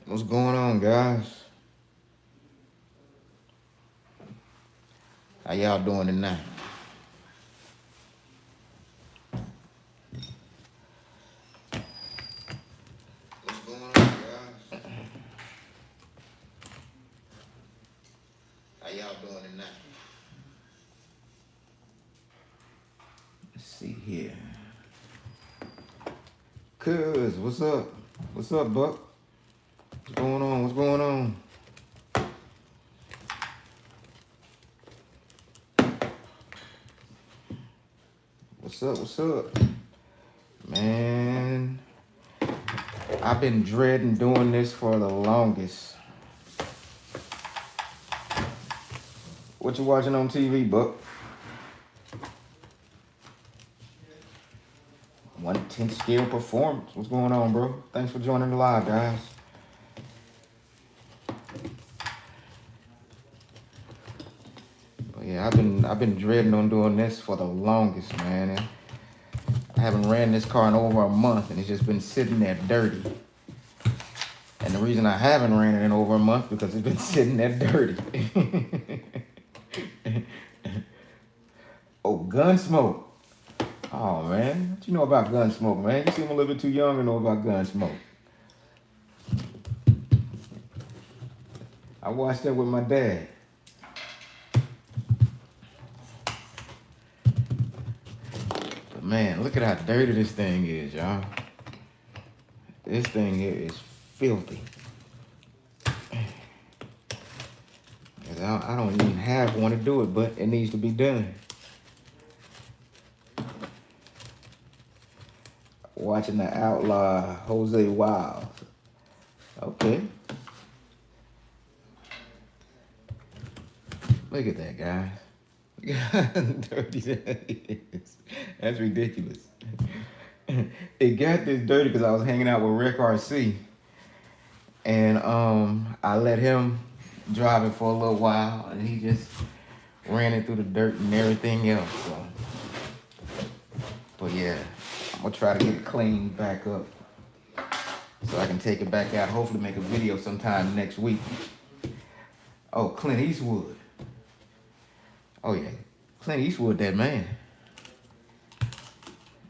What's going on, guys? How y'all doing tonight? What's going on, guys? How y'all doing tonight? Let's see here. Cuz, what's up? What's up, Buck? What's going on? What's going on? What's up? What's up? Man, I've been dreading doing this for the longest. What you watching on TV, Buck? 1/10 scale performance. What's going on, bro? Thanks for joining the live, guys. But yeah, I've been dreading on doing this for the longest, man. And I haven't ran this car in over a month, and it's just been sitting there dirty. And the reason I haven't ran it in over a month because it's been sitting there dirty. Oh, Gunsmoke. Oh man, what you know about Gunsmoke, man? You seem a little bit too young to know about Gunsmoke. I watched that with my dad. But man, look at how dirty this thing is, y'all. This thing here is filthy. I don't even have one to do it, but it needs to be done. Watching the outlaw Jose Wild. Okay. Look at that, guys. Look how dirty that is. That's ridiculous. It got this dirty because I was hanging out with Rick RC. And I let him drive it for a little while, and he just ran it through the dirt and everything else. So. But yeah, I'm gonna try to get it cleaned back up so I can take it back out. Hopefully make a video sometime next week. Oh, Clint Eastwood. Oh yeah, Clint Eastwood, that man.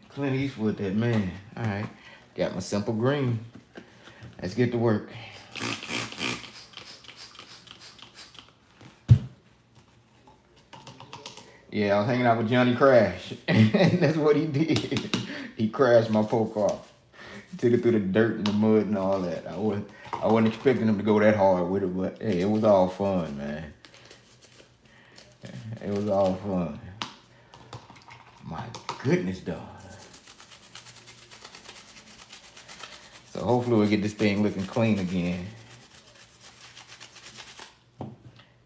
Clint Eastwood, that man. All right, got my simple green. Let's get to work. Yeah, I was hanging out with Johnny Crash, and that's what he did. He crashed my pole car. Took it through the dirt and the mud and all that. I wasn't expecting him to go that hard with it, but hey, it was all fun, man. It was all fun. My goodness, dog. So hopefully we'll get this thing looking clean again.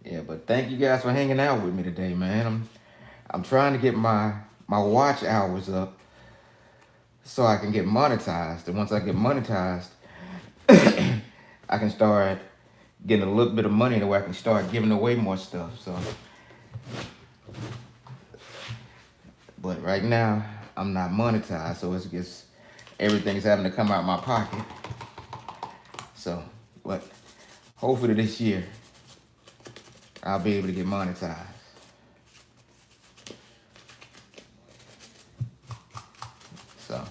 Yeah, but thank you guys for hanging out with me today, man. I'm trying to get my watch hours up so I can get monetized. And once I get monetized, I can start getting a little bit of money to where I can start giving away more stuff. So, but right now I'm not monetized, so it's just everything's having to come out of my pocket. So, but hopefully this year I'll be able to get monetized. So,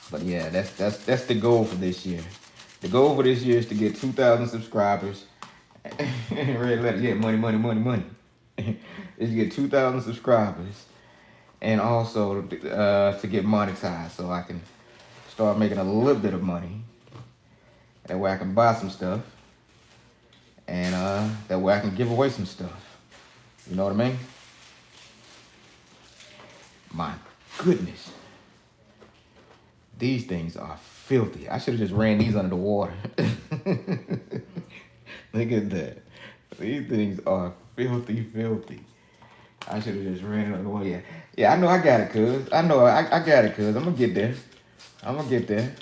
but yeah, that's the goal for this year. The goal for this year is to get 2,000 subscribers. Red letter, yeah, money. Is to get 2,000 subscribers, and also to get monetized, so I can start making a little bit of money. That way I can buy some stuff, and that way I can give away some stuff. You know what I mean? My goodness. These things are filthy. I should have just ran these under the water. Look at that. These things are filthy. I should have just ran it under the water. Yeah, I know I got it, cuz. I know I got it, cuz. I'm going to get there.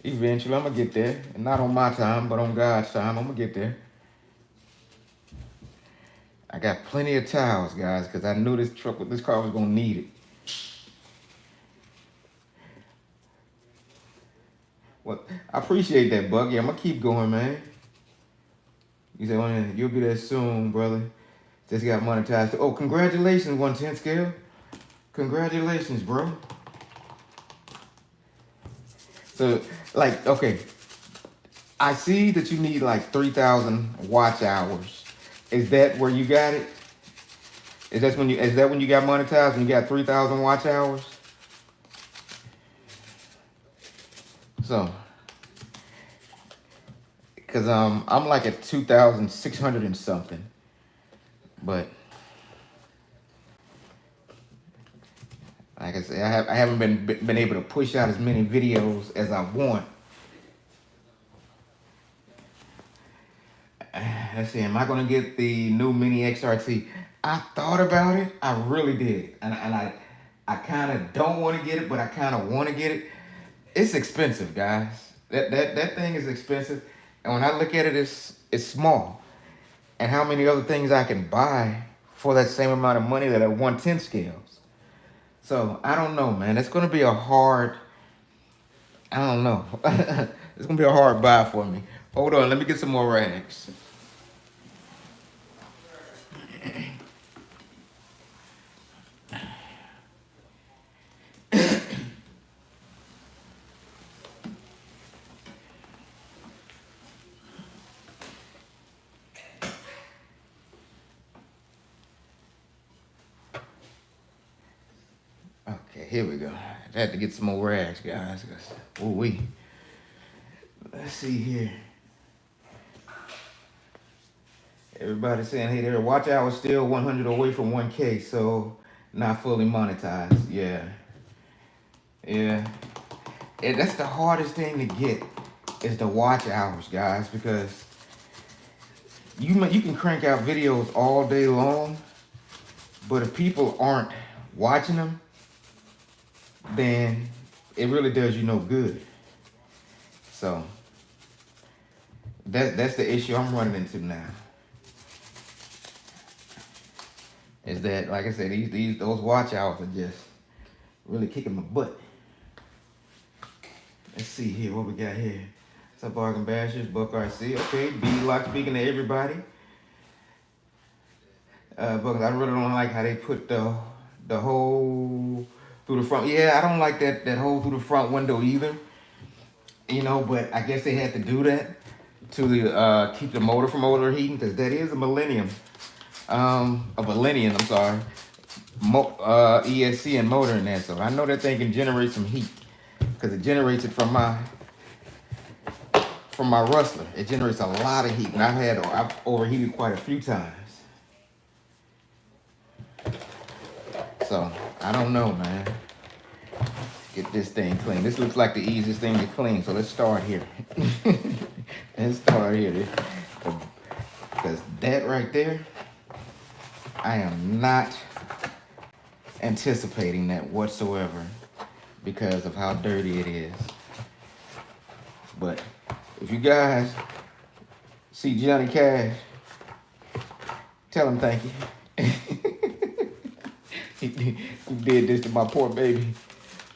Eventually, I'm going to get there. And not on my time, but on God's time, I'm going to get there. I got plenty of towels, guys, because I knew this car was going to need it. Well, I appreciate that, Buck. Yeah, I'm gonna keep going, man. You said, well, you'll be there soon, brother. Just got monetized. Oh, congratulations, 110 scale. Congratulations, bro. So, like, okay, I see that you need like 3,000 watch hours. Is that where you got it? Is that when you got monetized and you got 3,000 watch hours? So, cause I'm like at 2,600 and something, but like I said, I haven't been able to push out as many videos as I want. Let's see, am I gonna get the new mini XRT? I thought about it. I really did, and I kind of don't want to get it, but I kind of want to get it. It's expensive, guys. That thing is expensive, and when I look at it, it's small. And how many other things I can buy for that same amount of money that a 110 scales. So I don't know, man. It's gonna be a hard. I don't know. It's gonna be a hard buy for me. Hold on, let me get some more rags. Okay, here we go. I had to get some more rags, guys. Ooh wee. Let's see here. Everybody saying, hey there, watch hour still 100 away from 1K, so not fully monetized. Yeah. Yeah. That's the hardest thing to get is the watch hours, guys, because you can crank out videos all day long, but if people aren't watching them, then it really does you no good. So that's the issue I'm running into now. Is that, like I said, those watch hours are just really kicking my butt. Let's see here what we got here. What's up, Bargain Bashers? Buck RC. Okay, B-Lock speaking to everybody. Buck, I really don't like how they put the hole through the front. Yeah, I don't like that hole through the front window either. You know, but I guess they had to do that to keep the motor from overheating, because that is a Millennium. I'm sorry. ESC and motor in there, so I know that thing can generate some heat because it generates it from my Rustler. It generates a lot of heat, and I've overheated quite a few times. So I don't know, man. Get this thing clean. This looks like the easiest thing to clean, so let's start here. Let's start here, because that right there, I am not anticipating that whatsoever because of how dirty it is. But if you guys see Johnny Cash, tell him thank you. He did this to my poor baby.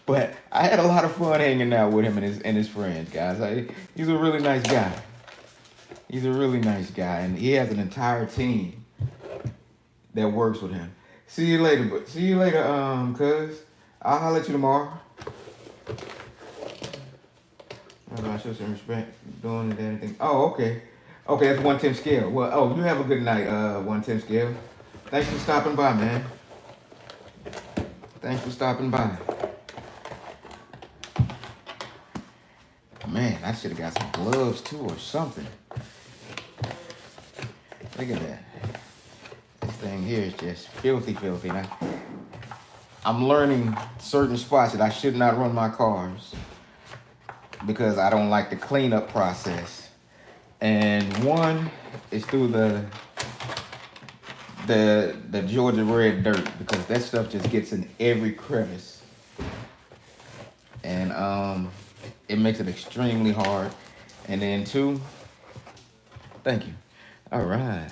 But I had a lot of fun hanging out with him and his friends, guys. He's a really nice guy. He's a really nice guy, and he has an entire team that works with him. See you later, cuz. I'll holler at you tomorrow. I'm gonna show some respect doing anything. Oh, okay. Okay, that's 110 scale. Well, you have a good night, 110 scale. Thanks for stopping by, man. Thanks for stopping by. Man, I should have got some gloves too or something. Look at that. This thing here is just filthy. Now, I'm learning certain spots that I should not run my cars because I don't like the cleanup process. And one is through the Georgia red dirt, because that stuff just gets in every crevice. And it makes it extremely hard. And then two, thank you. All right.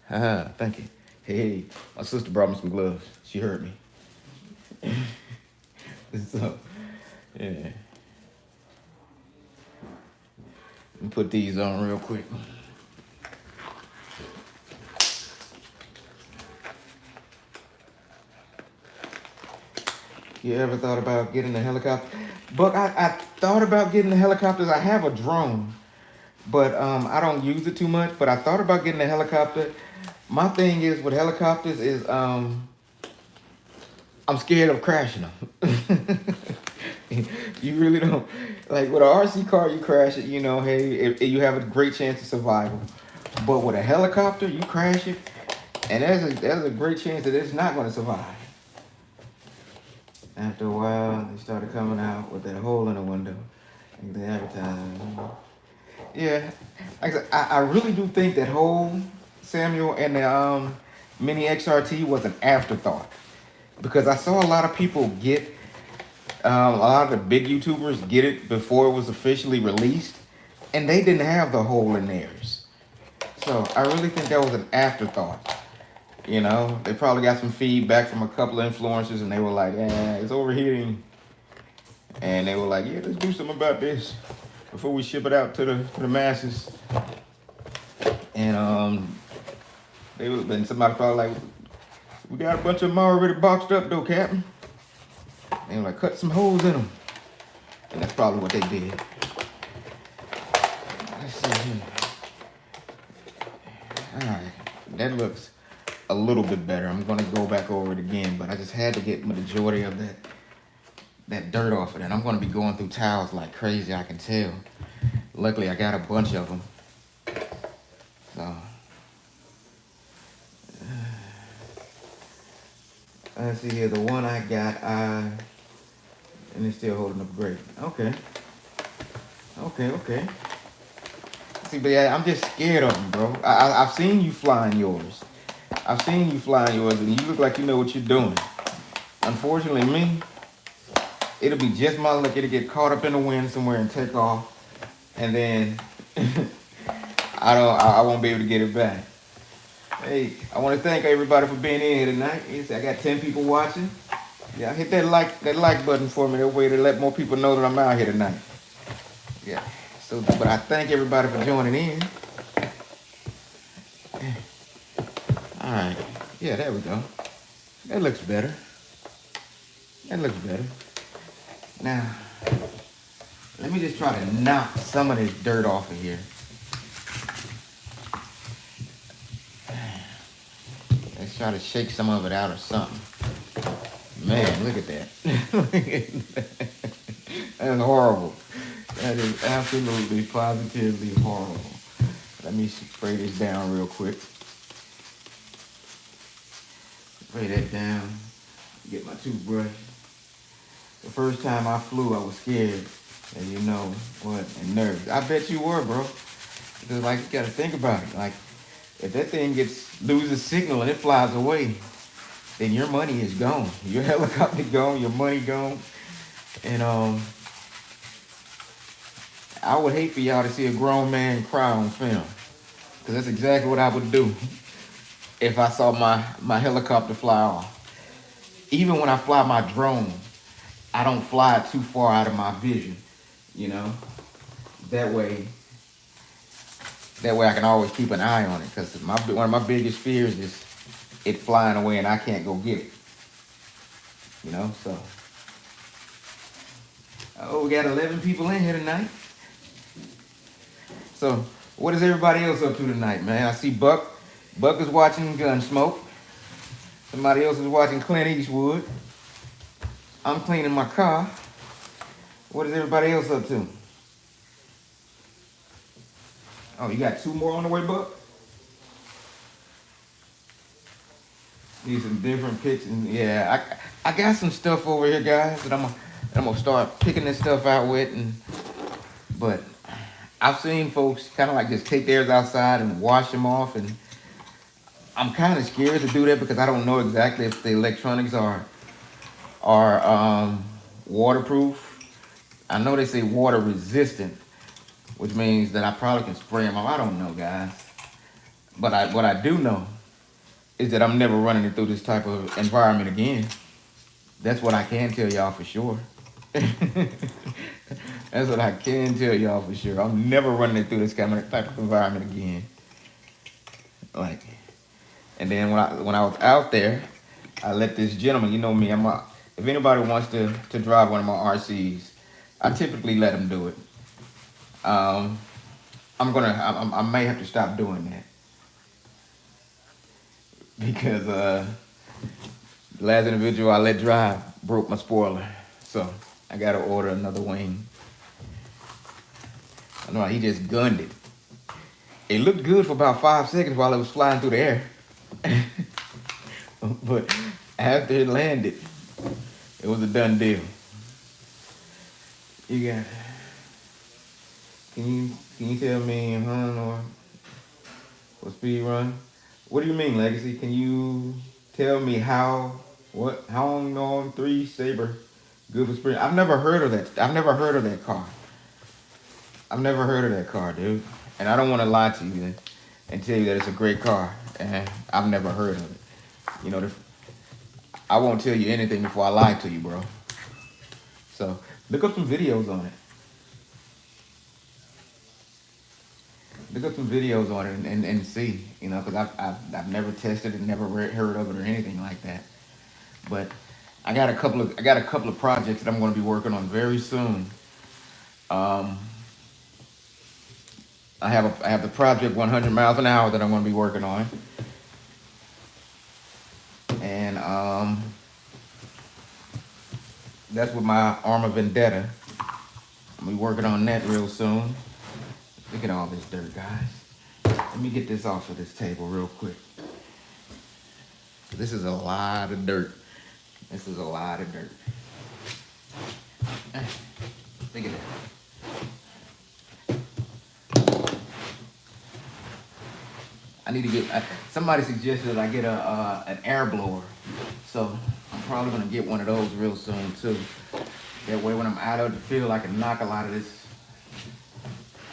Thank you. Hey, my sister brought me some gloves. She heard me. So, yeah. Let me put these on real quick. You ever thought about getting a helicopter? Buck, I thought about getting the helicopters. I have a drone, but I don't use it too much. But I thought about getting a helicopter. My thing is with helicopters is I'm scared of crashing them. You really don't like with an RC car. You crash it, you know. Hey, you have a great chance of survival. But with a helicopter, you crash it, and there's a great chance that it's not going to survive. After a while, they started coming out with that hole in the window. And they advertised. Yeah, like I said, I really do think that whole Samuel and the mini XRT was an afterthought because I saw a lot of people get a lot of the big YouTubers get it before it was officially released, and they didn't have the hole in theirs. So I really think that was an afterthought. You know, they probably got some feedback from a couple of influencers, and they were like, "Yeah, it's overheating," and they were like, "Yeah, let's do something about this before we ship it out to the masses." And they would been somebody probably like, "We got a bunch of them already boxed up though, Captain." They were like, "Cut some holes in them," and that's probably what they did. Let's see here. All right, that looks a little bit better. I'm gonna go back over it again, but I just had to get the majority of that dirt off of it. I'm gonna be going through towels like crazy, I can tell. Luckily, I got a bunch of them. So, let's see here. The one I got, and it's still holding up great. Okay. See, but yeah, I'm just scared of them, bro. I've seen you flying yours. And you look like you know what you're doing. Unfortunately, me, it'll be just my luck. It'll get caught up in the wind somewhere and take off, and then I won't be able to get it back. Hey, I want to thank everybody for being in here tonight. I got 10 people watching. Yeah, hit that like button for me. That way to let more people know that I'm out here tonight. Yeah. So, but I thank everybody for joining in. All right. Yeah, there we go. That looks better. Now, let me just try to knock some of this dirt off of here. Let's try to shake some of it out or something. Man, look at that. That's horrible. That is absolutely, positively horrible. Let me spray this down real quick. Spray that down. Get my toothbrush. The first time I flew, I was scared. And you know what? And nervous. I bet you were, bro. Because, like, you got to think about it. Like, if that thing loses signal and it flies away, then your money is gone. Your helicopter gone. Your money gone. And I would hate for y'all to see a grown man cry on film. Because that's exactly what I would do if I saw my helicopter fly off. Even when I fly my drone, I don't fly it too far out of my vision, you know? That way I can always keep an eye on it. Because one of my biggest fears is it flying away and I can't go get it. You know, so. Oh, we got 11 people in here tonight. So, what is everybody else up to tonight, man? I see Buck. Buck is watching Gunsmoke. Somebody else is watching Clint Eastwood. I'm cleaning my car. What is everybody else up to? Oh, you got 2 more on the way, Buck? Need some different pictures. Yeah, I got some stuff over here, guys, that I'm gonna start picking this stuff out with. But I've seen folks kind of like just take theirs outside and wash them off, and I'm kind of scared to do that because I don't know exactly if the electronics are waterproof. I know they say water resistant, which means that I probably can spray them off. I don't know, guys. But what I do know is that I'm never running it through this type of environment again. That's what I can tell y'all for sure. That's what I can tell y'all for sure. I'm never running it through this kind of type of environment again. Like, and then when I was out there, I let this gentleman. You know me. If anybody wants to drive one of my RCs, I typically let them do it. Um, I may have to stop doing that because the last individual I let drive broke my spoiler, so I gotta order another wing. I know he just gunned it. It looked good for about 5 seconds while it was flying through the air, but after it landed, it was a done deal. You got? Can you tell me or speed run? What do you mean, Legacy? Can you tell me how long on 3 Saber good for sprint? I've never heard of that. I've never heard of that car. I've never heard of that car, dude. And I don't want to lie to you and tell you that it's a great car. And I've never heard of it. You know, I won't tell you anything before I lie to you, bro. So look up some videos on it. Look up some videos on it and see, you know, because I've never tested it, never heard of it or anything like that. But I got a couple of projects that I'm going to be working on very soon. Um, I have the project 100 miles an hour that I'm going to be working on, and that's with my Armor Vendetta. I'm gonna be working on that real soon. Look at all this dirt, guys. Let me get this off of this table real quick. This is a lot of dirt. This is a lot of dirt. Look at that. I need to get. Somebody suggested that I get an air blower, so I'm probably gonna get one of those real soon too. That way, when I'm out of the field, I can knock a lot of this.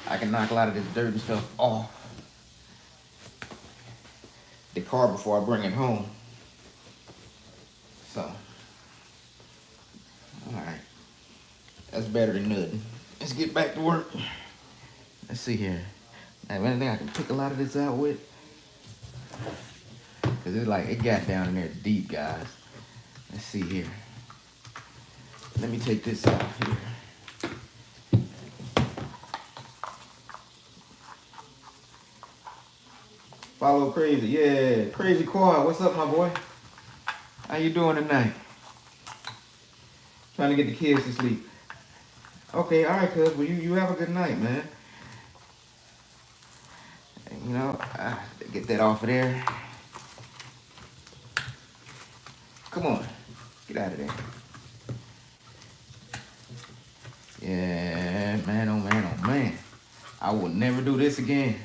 I can knock a lot of this dirt and stuff off the car before I bring it home. So, all right, that's better than nothing. Let's get back to work. Let's see here. Have anything I can pick a lot of this out with? Cause it's like it got down in there deep, guys. Let's see here. Let me take this out here. Follow Krazy, yeah, Krazy Quad. What's up, my boy? How you doing tonight? Trying to get the kids to sleep. Okay, all right, cuz. Well, you have a good night, man. You know, get that off of there. Come on, get out of there. Yeah, man, oh man, oh man. I will never do this again.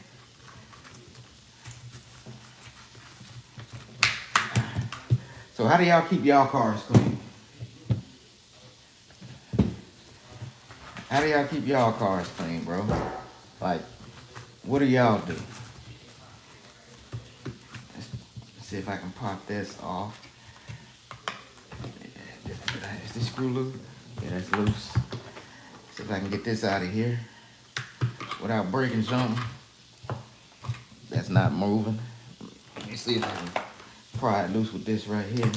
So how do y'all keep y'all cars clean? How do y'all keep y'all cars clean, bro? Like, what do y'all do? Let's see if I can pop this off. Is this screw loose? Yeah, that's loose. See if I can get this out of here without breaking something. That's not moving. Let me see if I can pry it loose with this right here.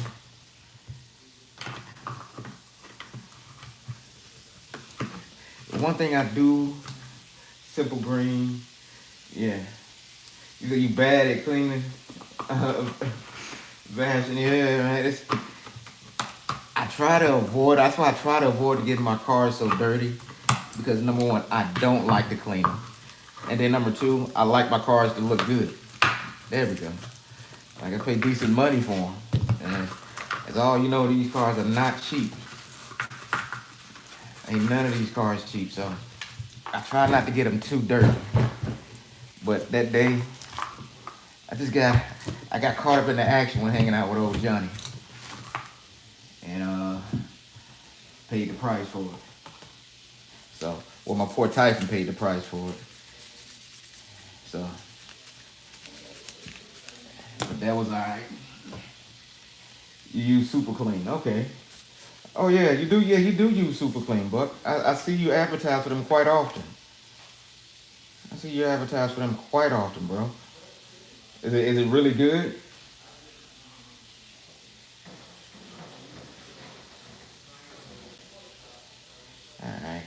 One thing I do, Simple Green, yeah. You bad at cleaning, bashing, yeah, man. I try to avoid. That's why I try to avoid getting my cars so dirty, because number one, I don't like to clean them, and then number two, I like my cars to look good. There we go. Like I pay decent money for them, and as all you know, these cars are not cheap. Ain't none of these cars cheap, so I try not to get them too dirty. But that day, I got caught up in the action when hanging out with old Johnny, and paid the price for it. So, well, my poor Tyson paid the price for it. So, but that was alright. You use Super Clean, okay. Oh yeah, you do. Yeah, you do use Super Clean, Buck. I see you advertise for them quite often. I see you advertise for them quite often, bro. Is it really good? All right.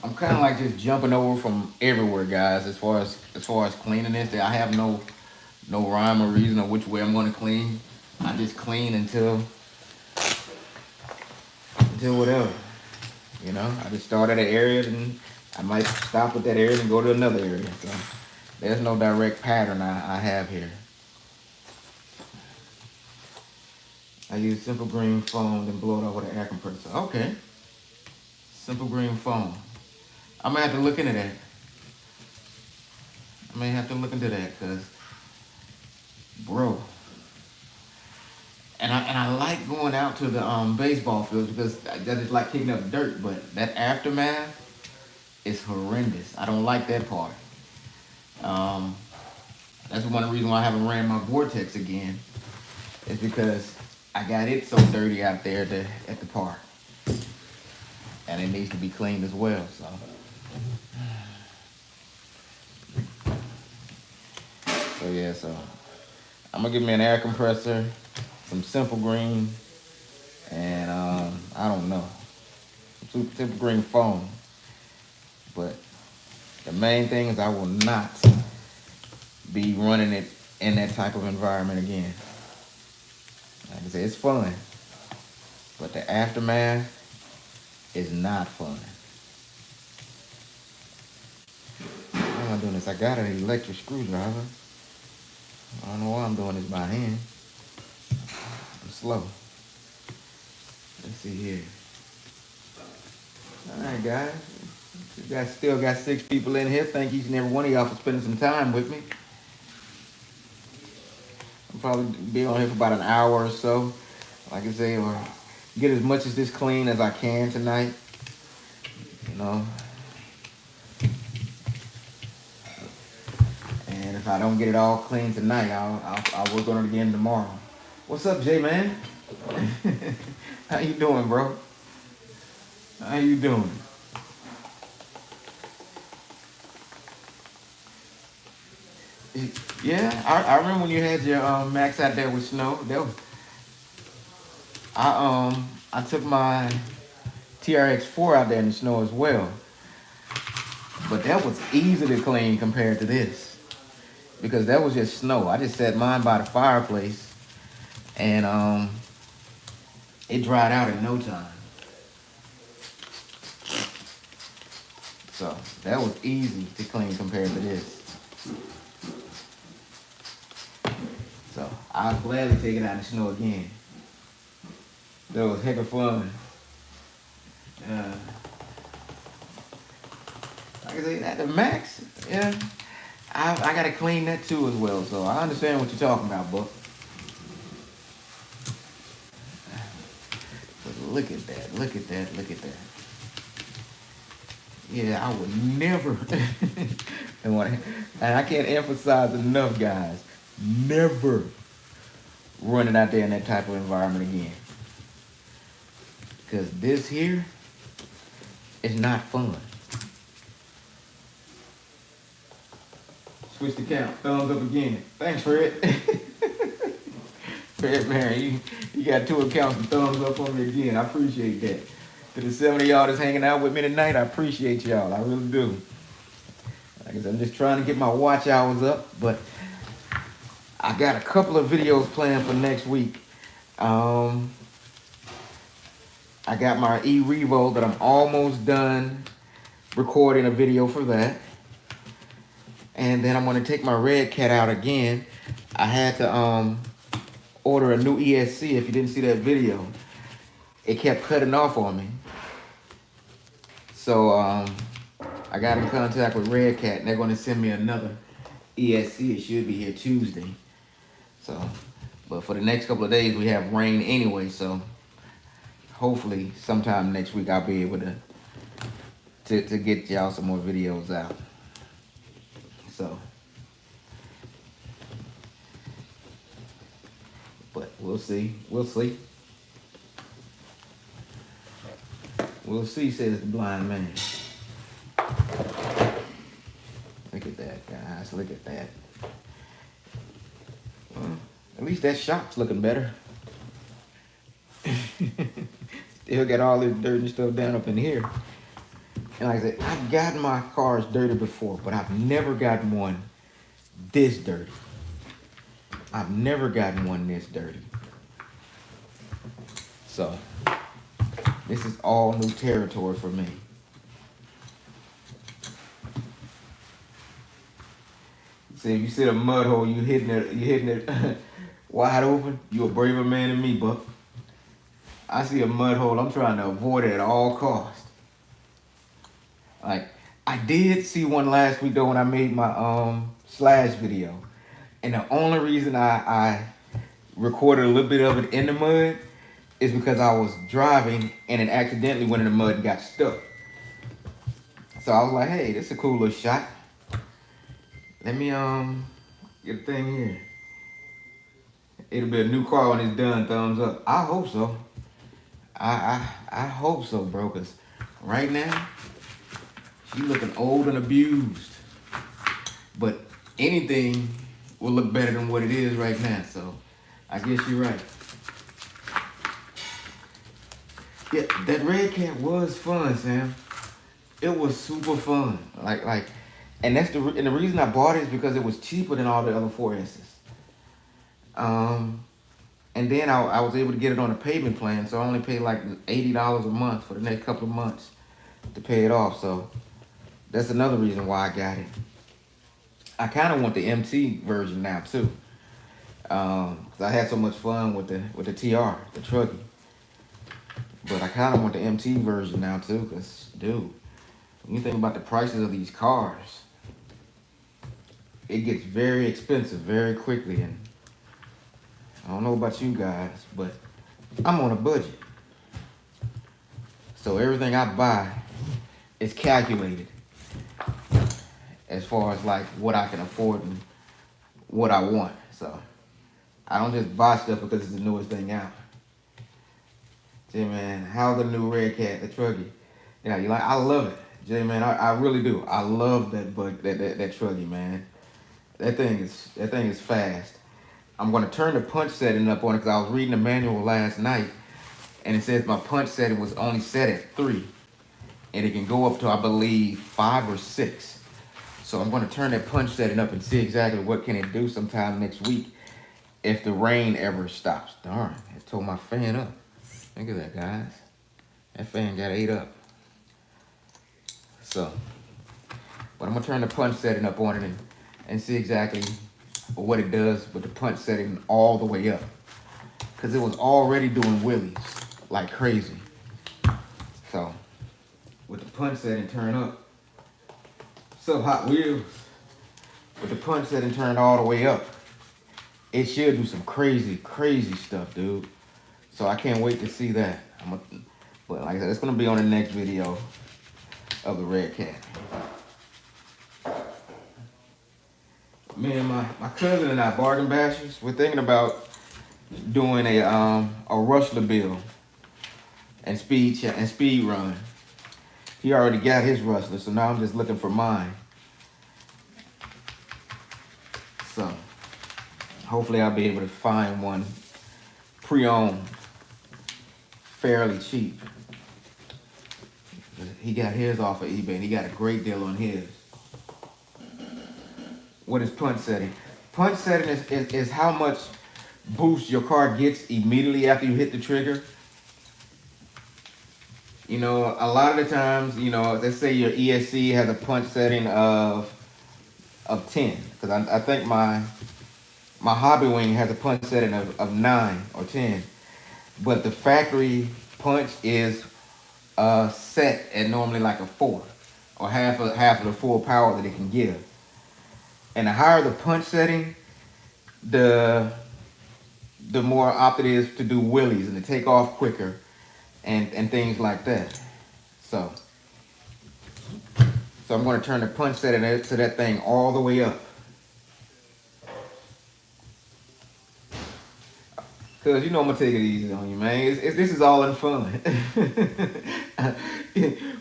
I'm kind of like just jumping over from everywhere, guys. As far as cleaning this, I have no rhyme or reason of which way I'm gonna clean. I just clean until whatever. You know, I just start at an area and I might stop at that area and go to another area. So there's no direct pattern I have here. I use simple green foam, then blow it out with an air compressor. Okay, simple green foam. I'm gonna have to look into that. I may have to look into that because, bro, and I like going out to the baseball fields because I just like kicking up dirt. But that aftermath is horrendous. I don't like that part. Um, that's one of the reasons why I haven't ran my vortex again. Is because I got it so dirty out there at the park, and it needs to be cleaned as well. So yeah, so I'm gonna give me an air compressor, some simple green, and I don't know, simple green foam. But the main thing is I will not be running it in that type of environment again. Like I said, it's fun, but the aftermath is not fun. Why am I doing this? I got an electric screwdriver. I don't know why I'm doing this by hand. I'm slow. Let's see here. All right, guys. You guys still got 6 people in here. Thank each and every one of y'all for spending some time with me. I'll probably be on here for about an hour or so. Like I say, or get as much of this clean as I can tonight. You know. And if I don't get it all clean tonight, I'll work on it again tomorrow. What's up, Jay man? How you doing, bro? How you doing? Yeah, I remember when you had your max out there with snow. I took my TRX4 out there in the snow as well, but that was easy to clean compared to this because that was just snow. I just set mine by the fireplace, and it dried out in no time. So that was easy to clean compared to this. So I'll gladly take it out in the snow again. That was heck of fun. Uh, like I say, at the max, yeah, I gotta clean that too as well. So I understand what you're talking about, Buck. But look at that, look at that, look at that. Yeah, I would never, and I can't emphasize enough, guys, never running out there in that type of environment again. Because this here is not fun. Switch the count. Thumbs up again. Thanks, Fred. Fred, man, you got 2 accounts and thumbs up on me again. I appreciate that. To the 7 of y'all that's hanging out with me tonight, I appreciate y'all. I really do. Like I said, I'm just trying to get my watch hours up, but I got a couple of videos planned for next week. I got my E-Revo that I'm almost done recording a video for that. And then I'm going to take my Red Cat out again. I had to order a new ESC. If you didn't see that video, it kept cutting off on me. So I got in contact with Red Cat, and they're going to send me another ESC. It should be here Tuesday. So, but for the next couple of days, we have rain anyway. So hopefully sometime next week I'll be able to get y'all some more videos out. So, but we'll see. We'll see. We'll see, says the blind man. Look at that, guys. Look at that. Well, at least that shop's looking better. Still got all this dirty stuff down up in here. And like I said, I've gotten my cars dirty before, but I've never gotten one this dirty. I've never gotten one this dirty. So, this is all new territory for me. See, if you see a mud hole, you hitting it wide open, you a braver man than me, Buck. I see a mud hole, I'm trying to avoid it at all costs. Like, I did see one last week though when I made my slash video. And the only reason I recorded a little bit of it in the mud is because I was driving and it accidentally went in the mud and got stuck. So I was like, hey, this is a cool little shot. Let me get a thing here. It'll be a new car when it's done, thumbs up. I hope so. I hope so, bro, cause right now, she looking old and abused. But anything will look better than what it is right now, so I guess you're right. Yeah, that red cat was fun, Sam. It was super fun. Like, and the reason I bought it is because it was cheaper than all the other 4Ss. And then I was able to get it on a payment plan, so I only paid like $80 a month for the next couple of months to pay it off. So that's another reason why I got it. I kind of want the MT version now too, cause I had so much fun with the TR, the Truckee. But I kind of want the MT version now too, cause dude, when you think about the prices of these cars, it gets very expensive very quickly. And I don't know about you guys, but I'm on a budget. So everything I buy is calculated as far as like what I can afford and what I want. So I don't just buy stuff because it's the newest thing out. J-Man, how's the new red cat, the Truckee? Yeah, you like? I love it, J-Man. I really do. I love that Truckee, man. That thing is fast. I'm gonna turn the punch setting up on it because I was reading the manual last night, and it says my punch setting was only set at 3, and it can go up to I believe 5 or 6. So I'm gonna turn that punch setting up and see exactly what can it do sometime next week if the rain ever stops. Darn, it tore my fan up. Look at that, guys. That fan got ate up. So, but I'm gonna turn the punch setting up on it and see exactly what it does with the punch setting all the way up. Cause it was already doing wheelies like crazy. So, with the punch setting turned up, so Hot Wheels, with the punch setting turned all the way up, it should do some crazy, crazy stuff, dude. So I can't wait to see that. But like I said, it's gonna be on the next video of the red cat. Me and my cousin and I, bargain bashers, we're thinking about doing a Rushler build and speed run. He already got his Rushler, so now I'm just looking for mine. So hopefully I'll be able to find one pre-owned fairly cheap. He got his off of eBay and he got a great deal on his. What is punch setting? Punch setting is how much boost your car gets immediately after you hit the trigger. You know, a lot of the times, you know, let's say your ESC has a punch setting of 10. Because I think my Hobby Wing has a punch setting of 9 or 10. But the factory punch is set at normally like a 4 or half of the full power that it can give. And the higher the punch setting, the more opt it is to do wheelies and to take off quicker and things like that. So I'm going to turn the punch setting to that thing all the way up. Cause you know I'm gonna take it easy on you, man. This is all in fun.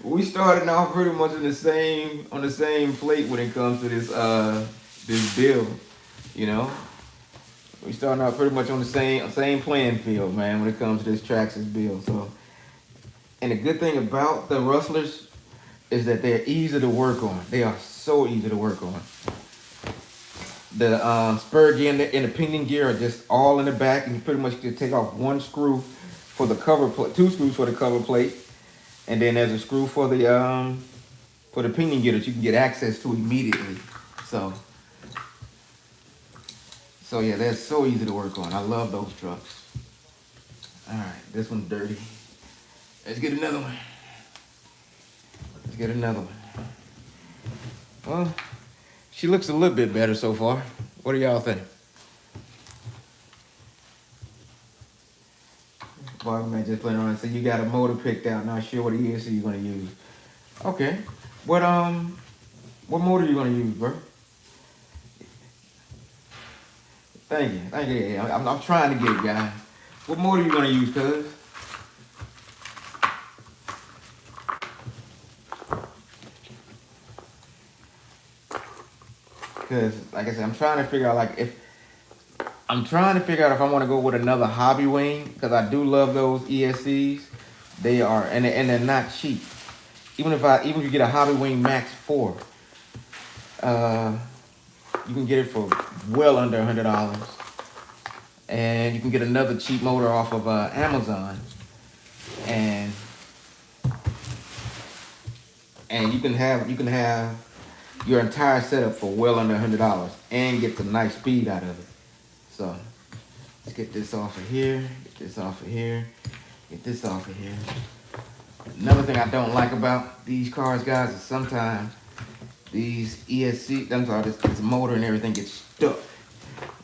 We started off pretty much on the same plate when it comes to this bill. You know, we starting out pretty much on the same playing field, man. When it comes to this Traxxas bill. So, and the good thing about the rustlers is that they're easy to work on. They are so easy to work on. The spur gear and the pinion gear are just all in the back, and you pretty much can take off one screw for the cover plate, two screws for the cover plate, and then there's a screw for the pinion gear that you can get access to immediately. So, so yeah, they're so easy to work on. I love those trucks. All right, this one's dirty. Let's get another one. Let's get another one. Well, she looks a little bit better so far. What do y'all think? Well, I just playing on and say you got a motor picked out, not sure what ESC you're gonna use. Okay. What motor you gonna use, bro? Thank you. Thank you. Yeah, I'm trying to get it, guys. What motor you gonna use, cuz? Cause like I said, I'm trying to figure out if I want to go with another hobby wing, because I do love those ESCs. They are, and they're not cheap. Even if you get a Hobby Wing Max 4, uh, you can get it for well under $100, and you can get another cheap motor off of Amazon, and you can have your entire setup for well under $100 and get some nice speed out of it. So let's get this off of here, get this off of here, get this off of here. Another thing I don't like about these cars, guys, is sometimes these this motor and everything gets stuck.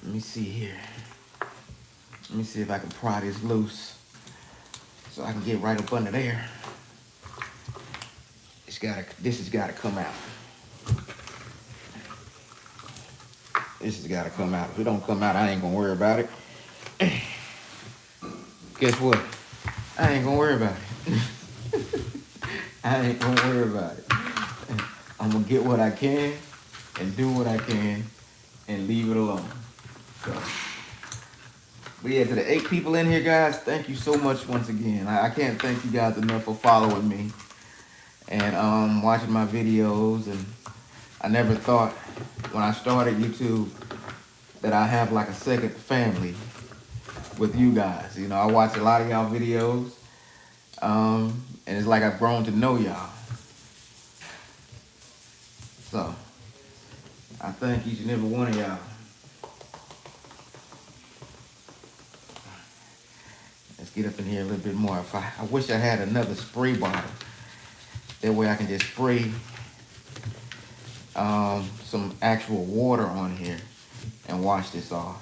Let me see here. Let me see if I can pry this loose so I can get right up under there. This has gotta come out. This has gotta come out. If it don't come out, I ain't gonna worry about it. Guess what? I ain't gonna worry about it. I ain't gonna worry about it. I'm gonna get what I can and do what I can and leave it alone. So, but yeah, to the 8 people in here, guys, thank you so much once again. I can't thank you guys enough for following me and watching my videos. And I never thought when I started YouTube that I have like a second family with you guys. You know, I watch a lot of y'all videos, and it's like I've grown to know y'all. So I thank each and every one of y'all. Let's get up in here a little bit more. I wish I had another spray bottle. That way I can just spray some actual water on here and wash this off.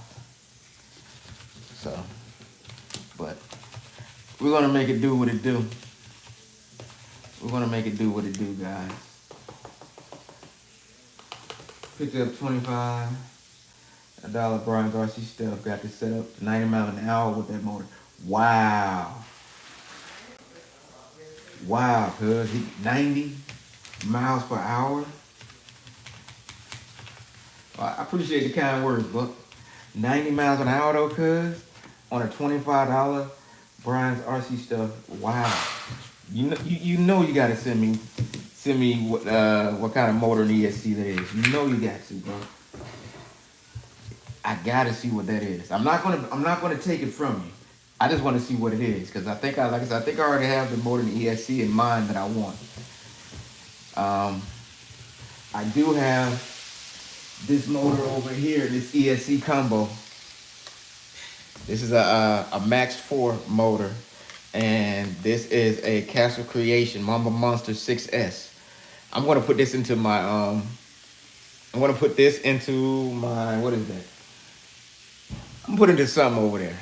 So, but we're gonna make it do what it do. We're gonna make it do what it do, guys. Picked up $25 Brian Garcia stuff. Got this set up 90 miles an hour with that motor. Wow. Wow, cuz 90 miles per hour. Well, I appreciate the kind words, but 90 miles an hour though, cuz on a $25 Brian's RC stuff. Wow. You know you gotta send me what kind of motor and ESC that is. You know you got to, bro. I gotta see what that is. I'm not gonna take it from you. I just want to see what it is, because like I said, I think I already have the motor and ESC in mind that I want. I do have this motor over here, this ESC combo. This is a Max 4 motor, and this is a Castle Creation Mamba Monster 6S. I'm gonna put this into my what is that? I'm putting this something over there,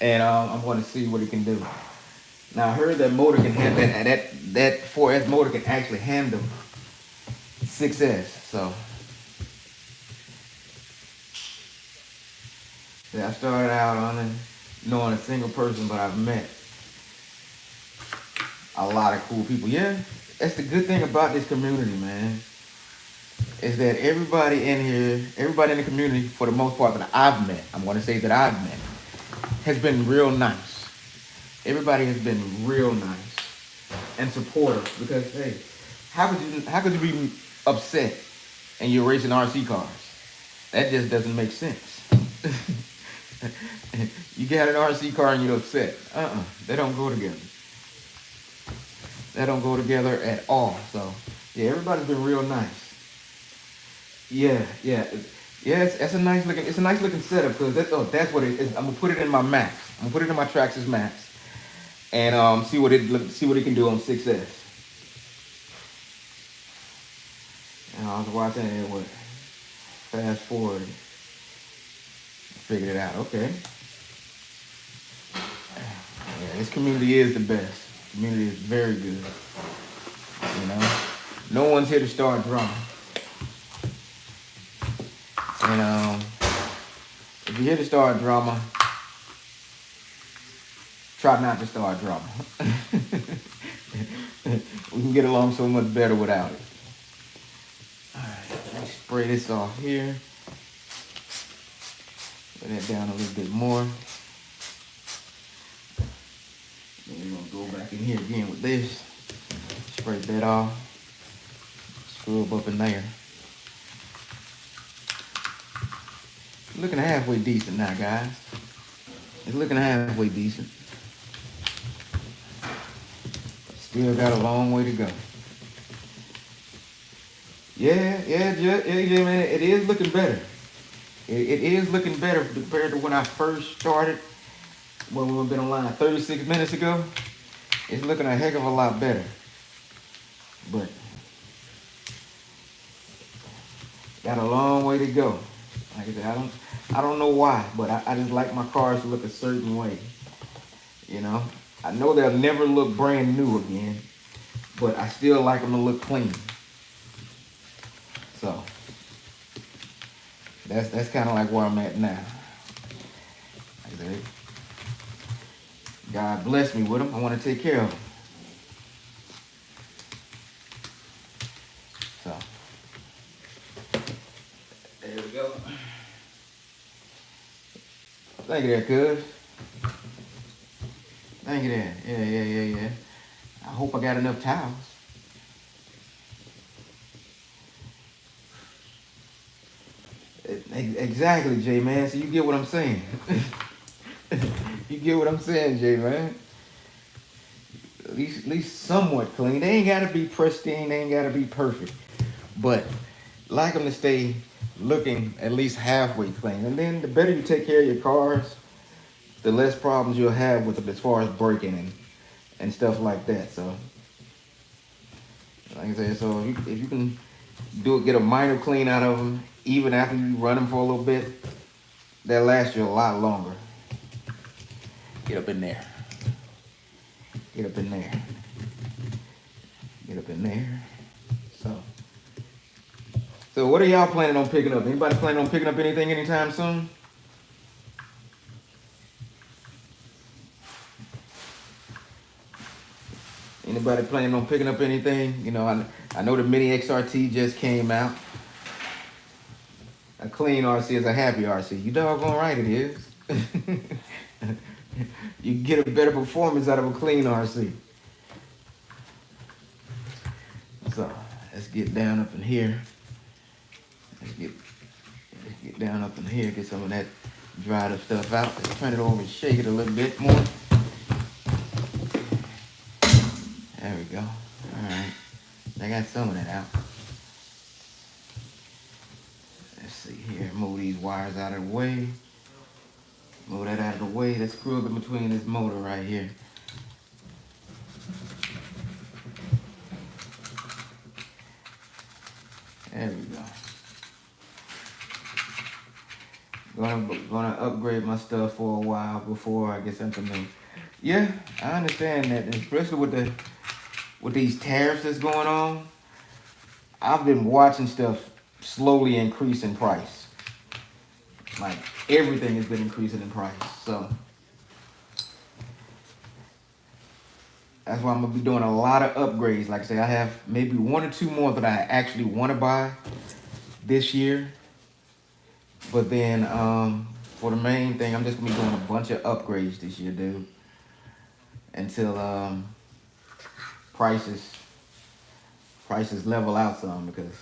and I'm going to see what it can do. Now I heard that motor can handle that 4S motor can actually handle 6S. So yeah, I started out on it. knowing a single person, but I've met a lot of cool people. Yeah, that's the good thing about this community, man. Is that everybody in here, everybody in the community, for the most part that I've met, I'm going to say that I've met, has been real nice. Everybody has been real nice and supportive because hey, how could you be upset and you're racing RC cars? That just doesn't make sense. You got an RC car and you're upset. They don't go together. They don't go together at all. So yeah, everybody's been real nice. Yeah, yeah, yeah. It's a nice looking. It's a nice looking setup because that's what it is. I'm gonna put it in my Max. I'm gonna put it in my Traxxas Max and see what it can do on 6S. And I was watching it with fast forward, figured it out. Okay, yeah, this community is the best. Community is very good. You know, no one's here to start drama. And if you're here to start drama, try not to start drama. We can get along so much better without it. All right, let me spray this off here. Put that down a little bit more. Then we're gonna go back in here again with this. Spray that off. Screw up in there. Looking halfway decent now, guys. It's looking halfway decent. Still got a long way to go. Yeah, man. It is looking better. It is looking better compared to when I first started. When we've been online 36 minutes ago. It's looking a heck of a lot better. But got a long way to go. Like I said, I don't know why, but I just like my cars to look a certain way. You know, I know they'll never look brand new again, but I still like them to look clean. So that's kind of like where I'm at now. Like I said, God bless me with them. I want to take care of them. So there we go. Thank you there, cuz. Thank you there. Yeah. I hope I got enough towels. Exactly, Jay, man. So you get what I'm saying. You get what I'm saying, Jay, man. At least somewhat clean. They ain't gotta be pristine. They ain't gotta be perfect. But like them to stay looking at least halfway clean. And then the better you take care of your cars, the less problems you'll have with them as far as braking and stuff like that. So, like I said, so if you can get a minor clean out of them, even after you run them for a little bit, that lasts you a lot longer. Get up in there. Get up in there. Get up in there. So what are y'all planning on picking up? Anybody planning on picking up anything anytime soon? Anybody planning on picking up anything? You know, I know the Mini XRT just came out. A clean RC is a happy RC. You doggone right it is. You get a better performance out of a clean RC. So let's get down up in here. Let's get down up in here, get some of that dried up stuff out. Let's turn it over and shake it a little bit more. There we go. All right. I got some of that out. Let's see here. Move these wires out of the way. Move that out of the way. Let's screw up in between this motor right here. There we go. Gonna upgrade my stuff for a while before I get something new. Yeah, I understand that, especially with these tariffs that's going on. I've been watching stuff slowly increase in price. Like everything has been increasing in price. So That's why I'm gonna be doing a lot of upgrades. Like I say, I have maybe one or two more that I actually want to buy this year. But then for the main thing, I'm just gonna be doing a bunch of upgrades this year, dude. Until prices prices level out some because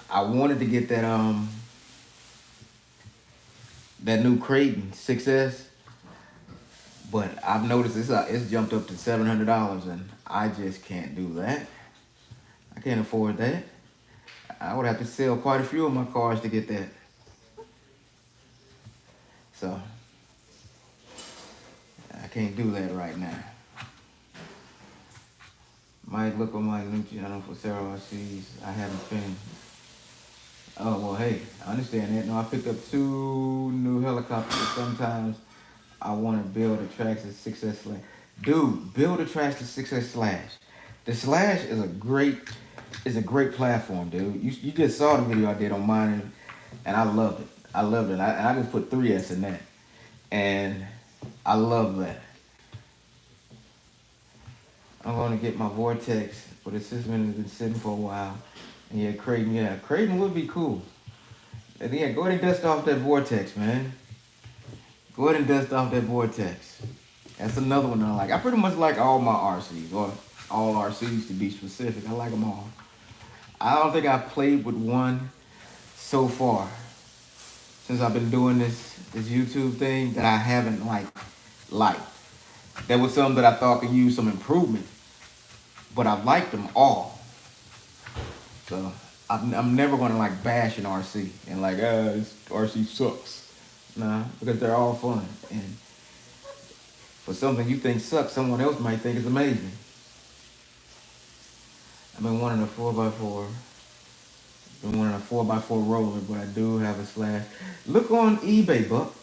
I wanted to get that new Krazy 6S, but I've noticed it's jumped up to $700 and I just can't do that. I can't afford that. I would have to sell quite a few of my cars to get that. So I can't do that right now. Might look on my new channel for several RCs I haven't finished. Oh well, hey, I understand that. No, I picked up 2 new helicopters. Sometimes I want to build a Traxxas 6S Slash. Dude, build a Traxxas 6S Slash. The Slash is a great platform, dude. You just saw the video I did on mine, and I loved it. I loved it. I just put 3S in that, and I love that. I'm gonna get my Vortex, but the system has been sitting for a while. And yeah, Creighton would be cool. And yeah, go ahead and dust off that Vortex, man. Go ahead and dust off that Vortex. That's another one I like. I pretty much like all my RCs, or all RCs to be specific. I like them all. I don't think I've played with one so far since I've been doing this YouTube thing that I haven't liked. There was some that I thought could use some improvement, but I liked them all. So I'm never gonna like bash an RC and like, this RC sucks. Nah, because they're all fun. And for something you think sucks, someone else might think is amazing. I've been wanting a 4x4. Been wanting a 4x4 roller, but I do have a Slash. Look on eBay, Buck.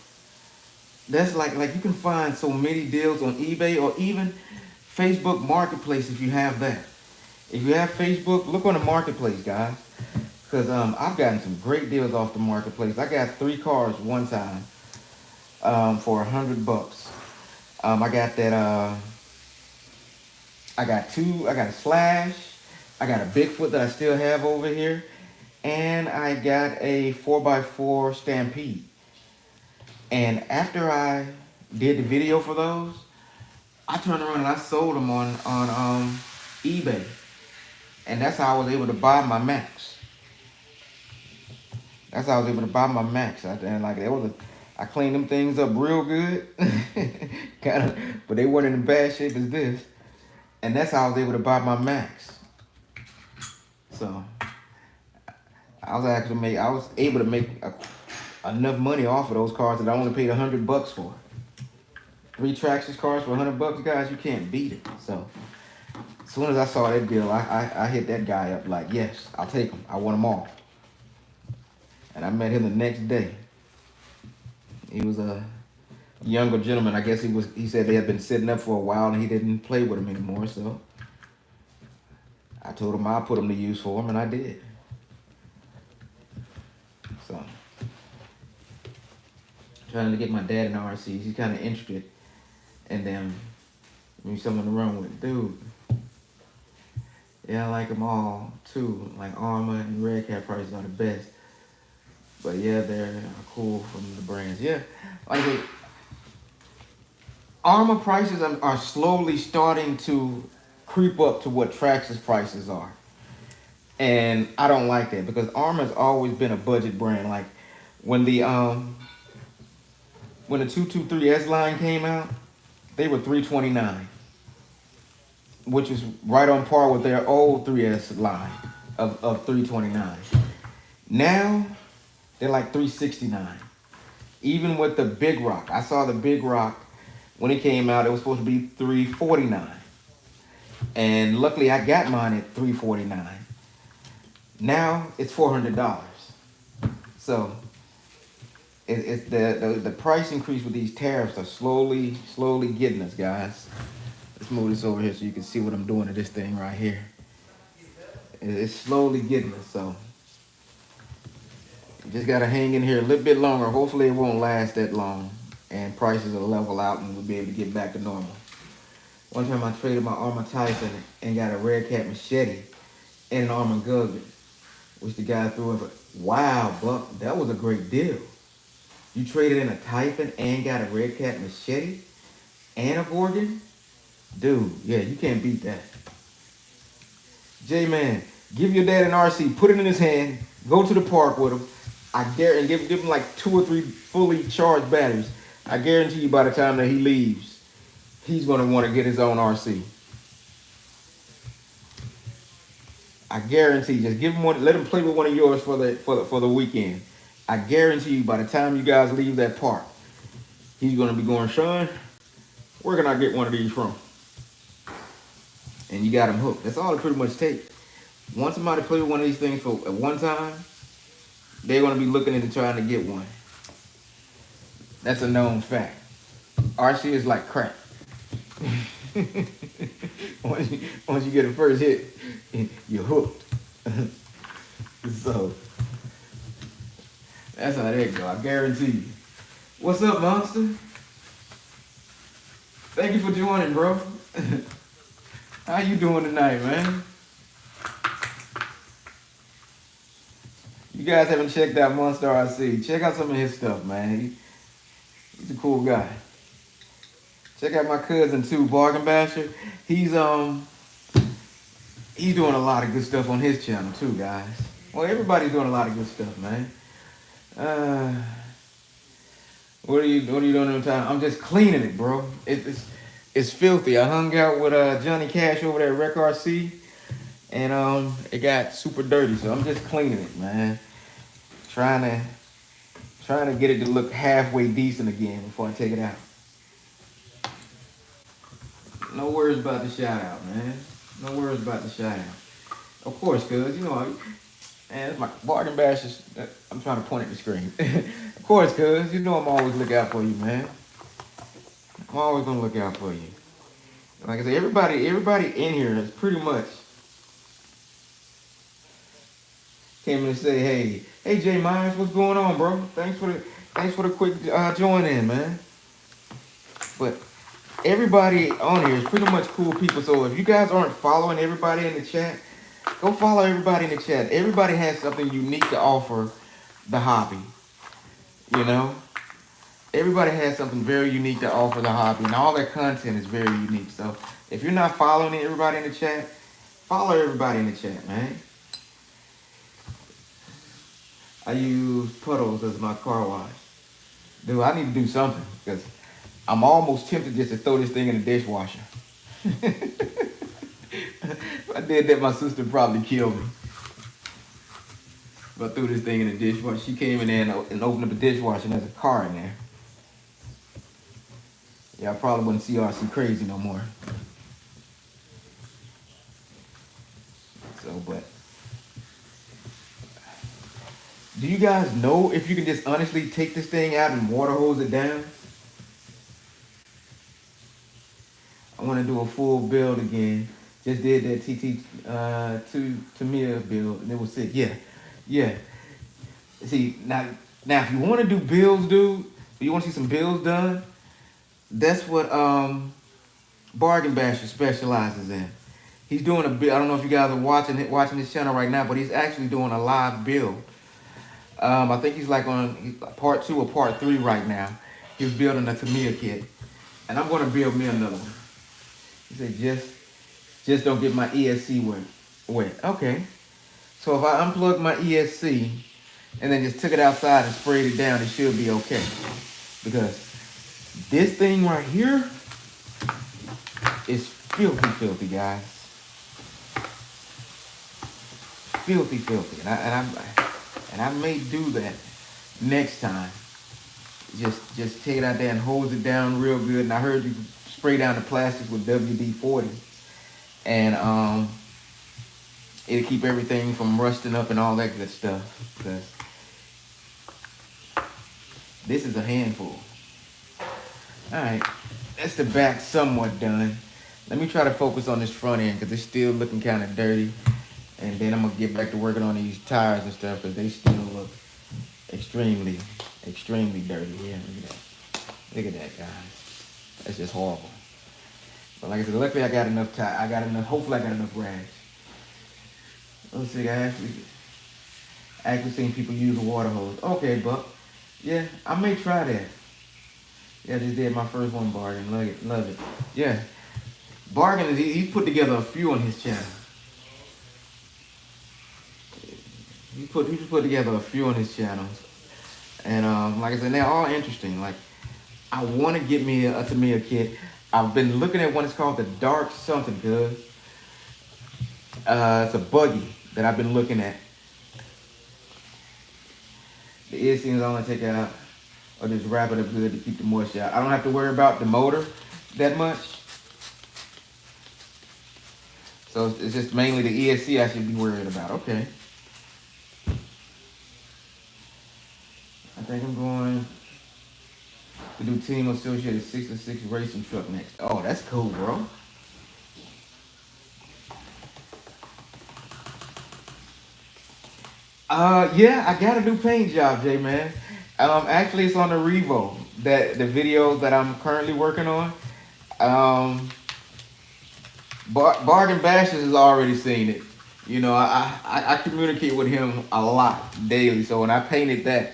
That's like you can find so many deals on eBay or even Facebook Marketplace if you have that. If you have Facebook, look on the Marketplace, guys. Because I've gotten some great deals off the Marketplace. I got 3 cars one time for $100. I got that, I got a Slash. I got a Bigfoot that I still have over here. And I got a 4x4 Stampede. And after I did the video for those, I turned around and I sold them on eBay. And that's how I was able to buy my Max. That's how I was able to buy my Max. And like I cleaned them things up real good, kind of, but they weren't in bad shape as this. And that's how I was able to buy my Max. So I was able to make enough money off of those cars that I only paid $100 for. 3 Traxxas cars for $100, guys. You can't beat it. So as soon as I saw that deal, I hit that guy up like, yes, I'll take them. I want them all. And I met him the next day. He was a younger gentleman. I guess he said they had been sitting up for a while and he didn't play with them anymore. So I told him I'd put them to use for him, and I did. So trying to get my dad in RCs. He's kind of interested in them. Something to run with, dude. Yeah, I like them all too. Like Armor and Red Cat prices are the best. But yeah, they're cool from the brands. Yeah, like Armor prices are slowly starting to creep up to what Traxxas prices are. And I don't like that because Armor's always been a budget brand. Like when the 223S line came out, they were $329, which is right on par with their old 3S line of $329. Now they're like $369. Even with the Big Rock, I saw the Big Rock when it came out. It was supposed to be $349, and luckily I got mine at $349. Now it's $400. So it's the price increase with these tariffs are slowly getting us, guys. Let's move this over here so you can see what I'm doing to this thing right here. It's slowly getting us, so you just gotta hang in here a little bit longer. Hopefully it won't last that long and prices will level out and we'll be able to get back to normal. One time I traded my Armour Tyson and got a Red Cat machete and an Armour Guggen, which the guy threw in. But wow, Buck, that was a great deal. You traded in a Typhon and got a Red Cat machete and a Gorgon? Dude, yeah, you can't beat that. J-Man, give your dad an RC, put it in his hand, go to the park with him. I dare and give him like 2 or 3 fully charged batteries. I guarantee you by the time that he leaves, he's gonna want to get his own RC. I guarantee. Just give him one. Let him play with one of yours for the weekend. I guarantee you, by the time you guys leave that park, he's gonna be going, Sean, where can I get one of these from? And you got him hooked. That's all it pretty much takes. Once somebody play with one of these things for at one time, they're gonna be looking into trying to get one. That's a known fact. RC is like crack. once you get a first hit, you're hooked. So that's how that go. I guarantee you. What's up, Monster? Thank you for joining, bro. How you doing tonight, man? You guys haven't checked out Monster RC. Check out some of his stuff, man. He's a cool guy. Check out my cousin too, Bargain Basher. He's doing a lot of good stuff on his channel too, guys. Well, everybody's doing a lot of good stuff, man. What are you doing in time? I'm just cleaning it, bro. It's filthy. I hung out with Johnny Cash over there at Rec RC, and it got super dirty. So I'm just cleaning it, man. Trying to get it to look halfway decent again before I take it out. No worries about the shout out, man. No worries about the shout out. Of course, cuz, you know, man, it's my Bargain Bashers. I'm trying to point at the screen. Of course, cuz, you know I'm always looking out for you, man. I'm always gonna look out for you. Like I said, everybody in here is pretty much came in and say, hey Jay Myers, what's going on, bro? Thanks for the quick join in, man. But everybody on here is pretty much cool people. So if you guys aren't following everybody in the chat, go follow everybody in the chat. Everybody has something unique to offer the hobby. You know? Everybody has something very unique to offer the hobby, and all their content is very unique. So if you're not following everybody in the chat, follow everybody in the chat, man. I use Puddles as my car wash. Dude, I need to do something, because I'm almost tempted just to throw this thing in the dishwasher. If I did that, my sister would probably kill me. If I threw this thing in the dishwasher, she came in there and opened up the dishwasher and there's a car in there. Yeah, I probably wouldn't see RC Krazy no more. So, but do you guys know if you can just honestly take this thing out and water hose it down? I want to do a full build again. Just did that TT to Tamia build, and it was sick. Yeah. See, now if you want to do builds, dude, if you want to see some builds done, that's what Bargain Basher specializes in. He's doing a build. I don't know if you guys are watching his channel right now, but he's actually doing a live build. I think he's like on part 2 or part 3 right now. He's building a Tamiya kit, and I'm going to build me another one. He said, just don't get my ESC wet. Okay. So if I unplug my ESC and then just took it outside and sprayed it down, it should be okay. Because this thing right here is filthy, guys. Filthy. And I may do that next time. Just take it out there and hose it down real good. And I heard you spray down the plastics with WD-40, and it'll keep everything from rusting up and all that good stuff. Because this is a handful. All right, that's the back somewhat done. Let me try to focus on this front end because it's still looking kind of dirty. And then I'm gonna get back to working on these tires and stuff because they still look extremely dirty. Yeah, look at that, guys. That's just horrible. But like I said, luckily I got enough time. I got enough. Hopefully I got enough rags. Let's see. I actually seen people use a water hose. Okay, Buck. Yeah, I may try that. Yeah, I just did my first one, Bargain. Love it. Love it. Yeah. Bargain is he's put together a few on his channel. He just put together a few on his channels. And like I said, they're all interesting. Like I want to get me a Tamiya kit. I've been looking at one. It's called the Dark something good. It's a buggy that I've been looking at. The ear seams I only take out or just wrap it up good to keep the moisture out. I don't have to worry about the motor that much. So it's just mainly the ESC I should be worried about. Okay. I think I'm going to do Team Associated 66 Racing Truck next. Oh, that's cool, bro. Yeah, I got a new paint job, J man. Actually, it's on the Revo. That the video that I'm currently working on. Bargain Bashes has already seen it. You know, I communicate with him a lot daily. So when I painted that,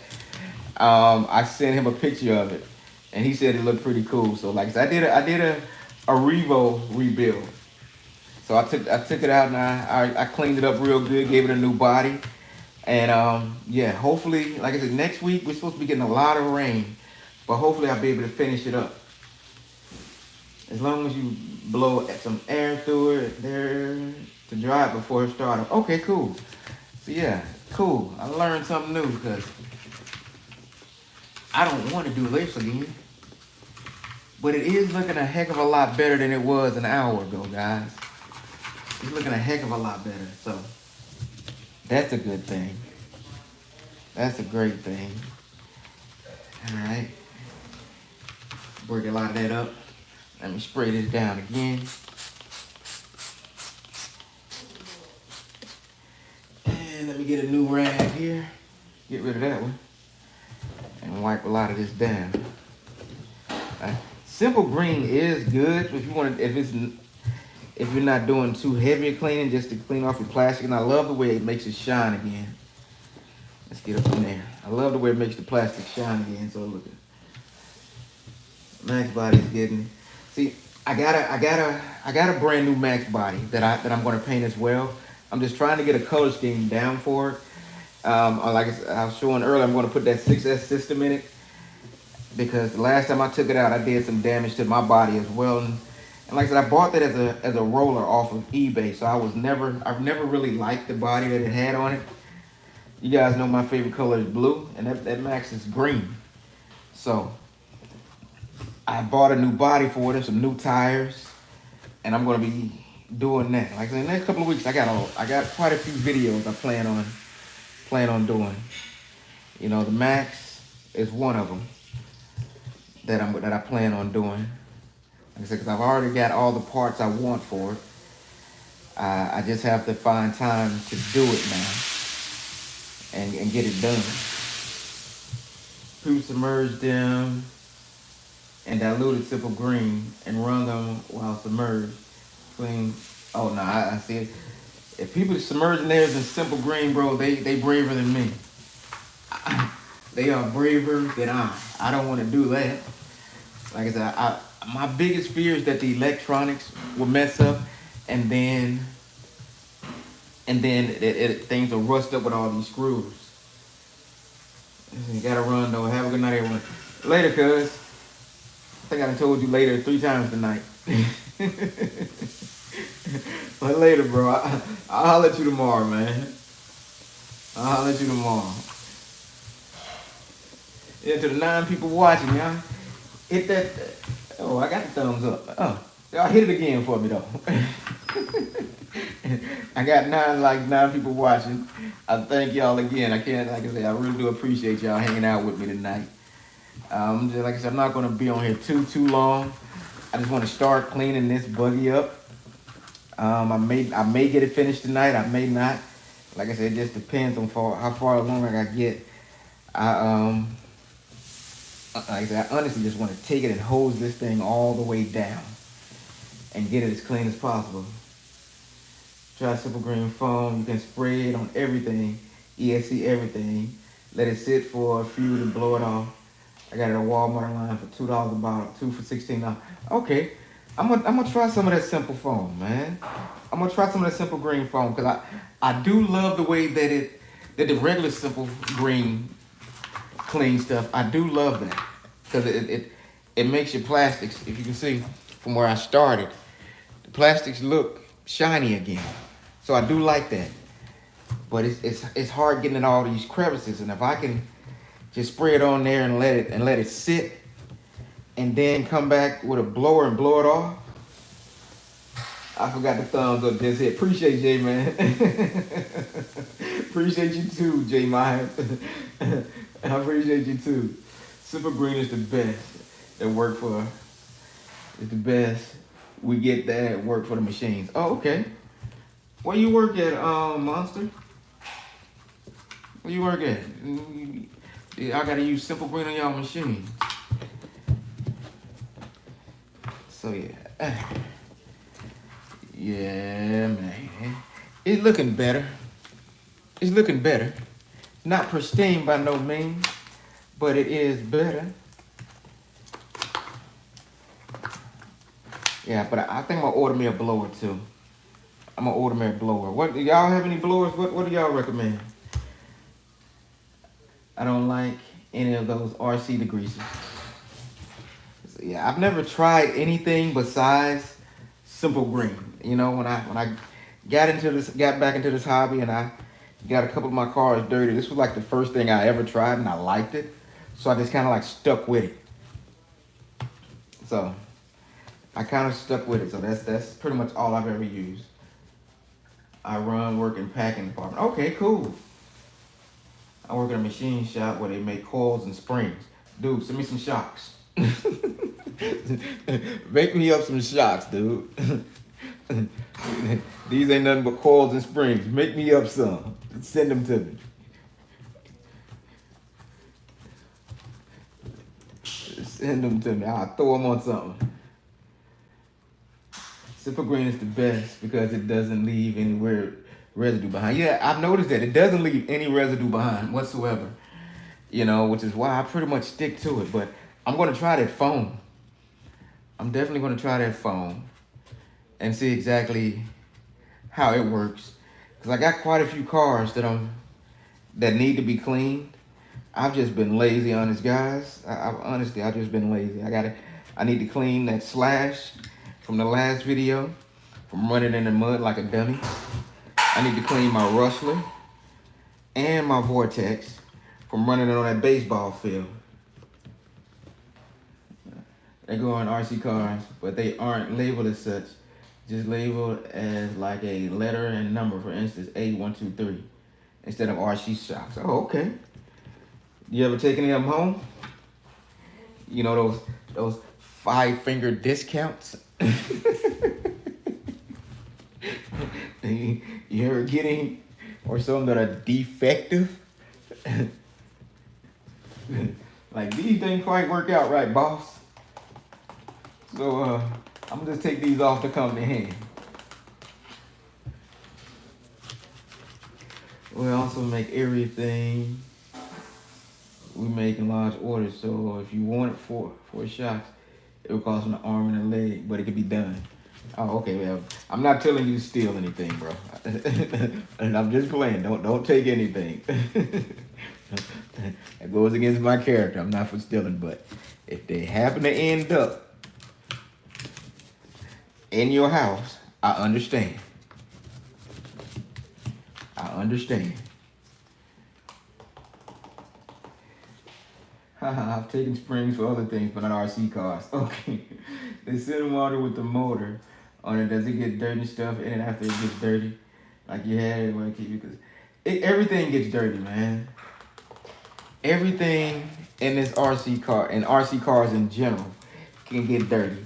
I sent him a picture of it, and he said it looked pretty cool. So like I said, I did a Revo rebuild. So I took it out and I cleaned it up real good, gave it a new body. And yeah, hopefully, like I said, next week we're supposed to be getting a lot of rain, but hopefully I'll be able to finish it up. As long as you blow some air through it there to dry it before it starts. Okay, cool. So yeah, cool. I learned something new because I don't want to do this again. But it is looking a heck of a lot better than it was an hour ago, guys. It's looking a heck of a lot better. So that's a good thing. That's a great thing. All right. Work a lot of that up. Let me spray this down again. And let me get a new rag here. Get rid of that one. And wipe a lot of this down. Simple green is good if you want to, if you're not doing too heavy a cleaning, just to clean off your plastic. And I love the way it makes it shine again. Let's get up in there. I love the way it makes the plastic shine again. So look at Max Body's getting. See, I got a brand new Max Body that I'm going to paint as well. I'm just trying to get a color scheme down for it. Like I was showing earlier, I'm going to put that 6S system in it because the last time I took it out, I did some damage to my body as well. And like I said, I bought that as a roller off of eBay, so I've never really liked the body that it had on it. You guys know my favorite color is blue, and that Max is green. So I bought a new body for it and some new tires, and I'm gonna be doing that. Like in the next couple of weeks, I got quite a few videos I plan on doing. You know, the Max is one of them that I plan on doing. Like I said, because I've already got all the parts I want for it. I just have to find time to do it now and get it done. Pre-submerge them and diluted simple green and run them while submerged. Clean. Oh no, I see it. If people submerging theirs in simple green, bro, they braver than me. They are braver than I don't want to do that. Like I said, my biggest fear is that the electronics will mess up, and then things will rust up with all these screws. You gotta run though. Have a good night, everyone. Later, cuz. I think I done told you later 3 times tonight. But later, bro. I'll holler at you tomorrow, man. I'll holler at you tomorrow. Yeah, to the 9 people watching, y'all. Hit that. Oh, I got the thumbs up. Oh, y'all hit it again for me, though. I got 9 people watching. I thank y'all again. Like I said, I really do appreciate y'all hanging out with me tonight. Just like I said, I'm not going to be on here too long. I just want to start cleaning this buggy up. I may get it finished tonight. I may not. Like I said, it just depends on how far along I get. Like I said, I honestly just want to take it and hose this thing all the way down. and get it as clean as possible. Try Simple Green foam. You can spray it on everything, ESC everything. Let it sit for a few to blow it off. I got it at Walmart line for $2 a bottle, two for $16. Okay, I'm gonna try some of that Simple foam, man. I'm gonna try some of that Simple Green foam because I do love the way that the regular Simple Green clean stuff. I do love that because it makes your plastics. If you can see from where I started, the plastics look shiny again. So I do like that. But it's hard getting in all these crevices, and if I can just spray it on there and let it sit, and then come back with a blower and blow it off. I forgot the thumbs up just hit. Appreciate Jay, man. Appreciate you too, Jay Myers. I appreciate you too. Super Green is the best. That work for is the best. We get that at work for the machines. Oh, okay. Where you work at, Monster? Where you work at? I gotta use Simple Green on y'all machine. So yeah. Yeah, man. It's looking better. It's looking better. Not pristine by no means, but it is better. Yeah, but I think I'm gonna order me a blower too. I'm gonna order me a blower. What do y'all have any blowers? What do y'all recommend? I don't like any of those RC degreasers. So, yeah, I've never tried anything besides Simple Green. You know, when I got back into this hobby, and I got a couple of my cars dirty. This was like the first thing I ever tried, and I liked it. So I just kind of like stuck with it. So I kind of stuck with it. So that's pretty much all I've ever used. I work in packing department. Okay, cool. I work in a machine shop where they make coils and springs. Dude, send me some shocks. Make me up some shocks, dude. These ain't nothing but coils and springs. Make me up some. Send them to me. Send them to me. I'll throw them on something. Simple Green is the best because it doesn't leave any weird residue behind. Yeah, I've noticed that. It doesn't leave any residue behind whatsoever. You know, which is why I pretty much stick to it. But I'm going to try that foam. I'm definitely going to try that foam and see exactly how it works. Because I got quite a few cars that need to be cleaned. I've just been lazy, honest guys. Honestly, I've just been lazy. I need to clean that slash from the last video from running in the mud like a dummy. I need to clean my Rustler and my Vortex from running on that baseball field. They go on RC cars, but they aren't labeled as such. Just labeled as like a letter and number, for instance, A123, instead of RC shocks. Oh, okay. You ever take any of them home? You know those 5-finger discounts? You ever get any? Or some that are defective? Like, these didn't quite work out right, boss. So I'm gonna just take these off to come to hand. We also make everything. We make in large orders, so if you want it for shots, it will cost an arm and a leg, but it can be done. Oh, okay, well, I'm not telling you to steal anything, bro. And I'm just playing. Don't take anything. It goes against my character. I'm not for stealing, but if they happen to end up in your house, I understand. I understand. I've taken springs for other things, but not RC cars. Okay. They send water with the motor on it. Does it get dirty stuff in it after it gets dirty? Like you had it when it keep because everything gets dirty, man. Everything in this RC car and RC cars in general can get dirty.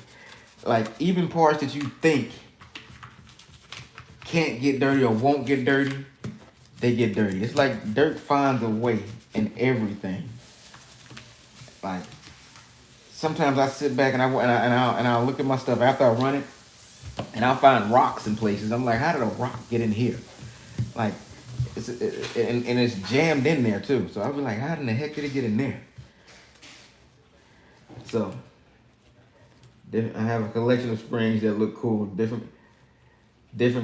Like even parts that you think can't get dirty or won't get dirty, they get dirty. It's like dirt finds a way in everything. Like sometimes I sit back and I'll look at my stuff after I run it, and I'll find rocks in places. I'm like, how did a rock get in here? Like, and it's jammed in there too. So I'll be like, how in the heck did it get in there? So I have a collection of springs that look cool, different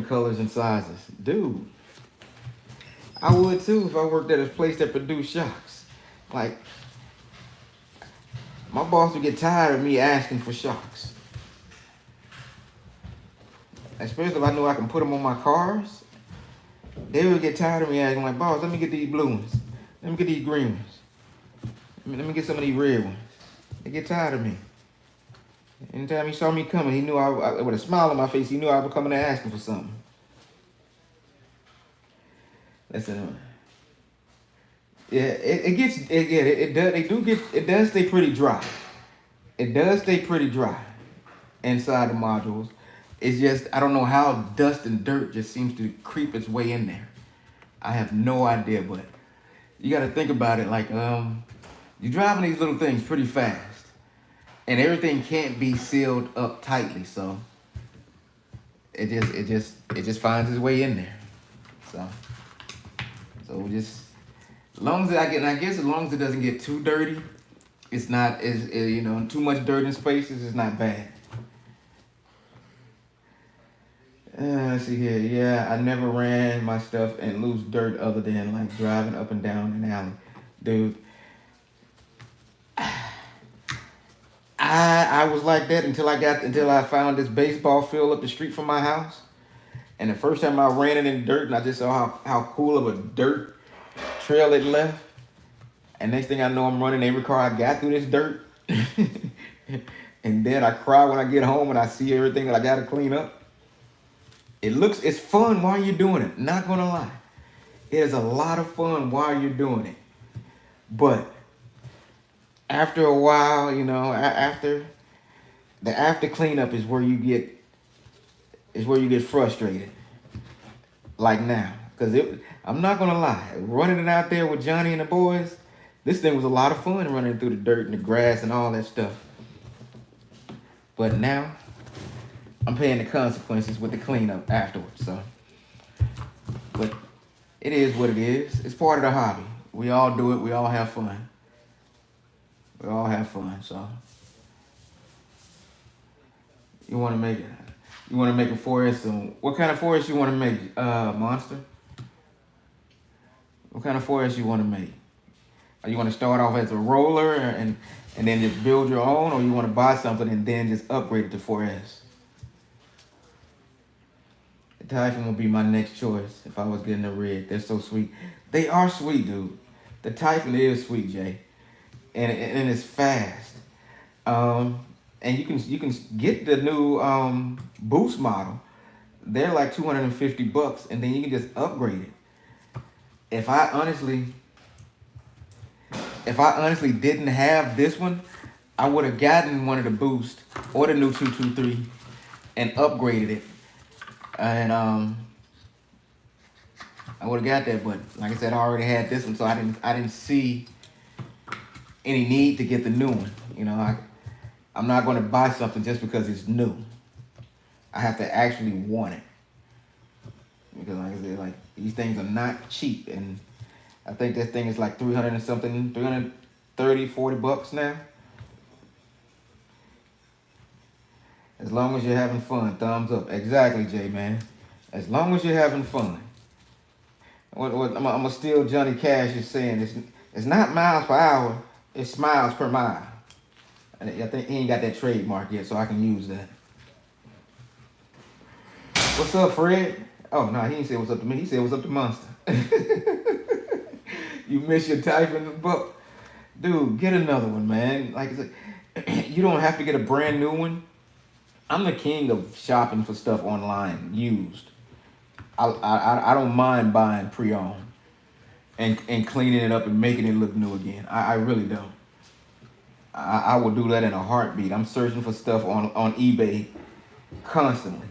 colors and sizes. Dude, I would too if I worked at a place that produced shocks. Like, my boss would get tired of me asking for shocks. Especially if I knew I can put them on my cars. They would get tired of me asking, like, boss, let me get these blue ones. Let me get these green ones. Let me get some of these red ones. They get tired of me. Anytime he saw me coming, he knew with a smile on my face, he knew I was coming to ask him for something. Listen, it does stay pretty dry. It does stay pretty dry inside the modules. It's just, I don't know how dust and dirt just seems to creep its way in there. I have no idea, but you got to think about it. Like, you're driving these little things pretty fast, and everything can't be sealed up tightly, so it just finds its way in there. So just as long as as long as it doesn't get too dirty, it's not too much dirt in spaces is not bad. Let's see here. Yeah, I never ran my stuff and lose dirt other than like driving up and down an alley. Dude, I was like that until I found this baseball field up the street from my house. And the first time I ran it in dirt and I just saw how cool of a dirt trail it left. And next thing I know, I'm running every car I got through this dirt. And then I cry when I get home and I see everything that I gotta clean up. It's fun while you're doing it. Not gonna lie. It is a lot of fun while you're doing it. But after a while, after cleanup is where you get frustrated. Like now. Because I'm not gonna lie, running it out there with Johnny and the boys, this thing was a lot of fun running through the dirt and the grass and all that stuff. But now, I'm paying the consequences with the cleanup afterwards. So, but it is what it is. It's part of the hobby. We all do it. We all have fun. We all have fun. So, you want to make a forest. What kind of forest you want to make, Monster? What kind of forest you want to make? You want to start off as a roller and then just build your own, or you want to buy something and then just upgrade it to 4S? The Typhoon would be my next choice if I was getting a red. They're so sweet. They are sweet, dude. The Typhoon is sweet, Jay, and it's fast. And you can get the new Boost model. They're like $250, and then you can just upgrade it. If I honestly didn't have this one, I would have gotten one of the Boost or the new 223 and upgraded it. And I would have got that, but like I said, I already had this one, so I didn't see any need to get the new one. I'm not going to buy something just because it's new. I have to actually want it. Because like I said, like these things are not cheap, and I think this thing is like $330, $40 now. As long as you're having fun, thumbs up. Exactly, Jay, man. As long as you're having fun. What I'm gonna steal Johnny Cash is saying. It's not miles per hour. It's miles per mile. I think he ain't got that trademark yet, so I can use that. What's up, Fred? Oh, no, he didn't say what's up to me. He said what's up to Monster. You miss your typing the book. Dude, get another one, man. Like I said, you don't have to get a brand new one. I'm the king of shopping for stuff online, used. I don't mind buying pre-owned and cleaning it up and making it look new again. I really don't. I will do that in a heartbeat. I'm searching for stuff on eBay constantly.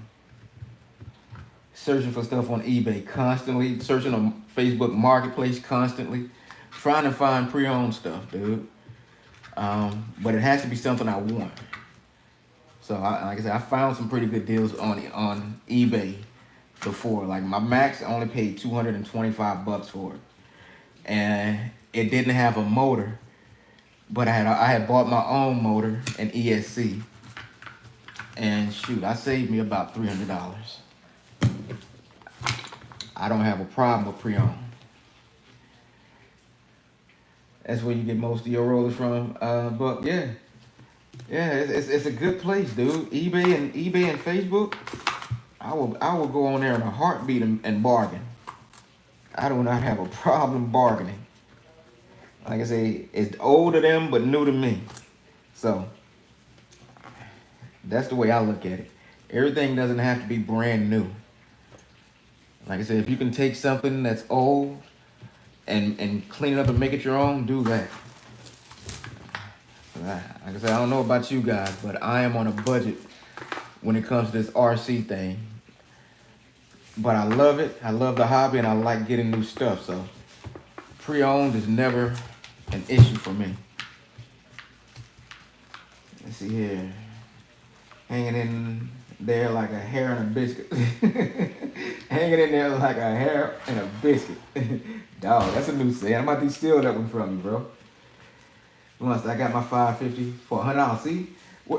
Searching for stuff on eBay constantly. Searching on Facebook Marketplace constantly. Trying to find pre-owned stuff, dude. But it has to be something I want. So like I said, I found some pretty good deals on eBay before. Like my Max, I only paid $225 for it, and it didn't have a motor, but I had bought my own motor and ESC, and shoot, I saved me about $300. I don't have a problem with pre-owned. That's where you get most of your rollers from. But yeah, it's a good place, dude. eBay and Facebook. I will go on there in a heartbeat and bargain. I do not have a problem bargaining. Like I say, it's old to them but new to me. So that's the way I look at it. Everything doesn't have to be brand new. Like I said, if you can take something that's old and clean it up and make it your own, do that. Like I said, I don't know about you guys, but I am on a budget when it comes to this RC thing. But I love it. I love the hobby, and I like getting new stuff. So pre-owned is never an issue for me. Let's see here. Hanging in there like a hair and a biscuit. Hanging in there like a hair and a biscuit. Dog, that's a new saying. I'm about to steal that one from you, bro. Once I got my $5.50 for $100. See?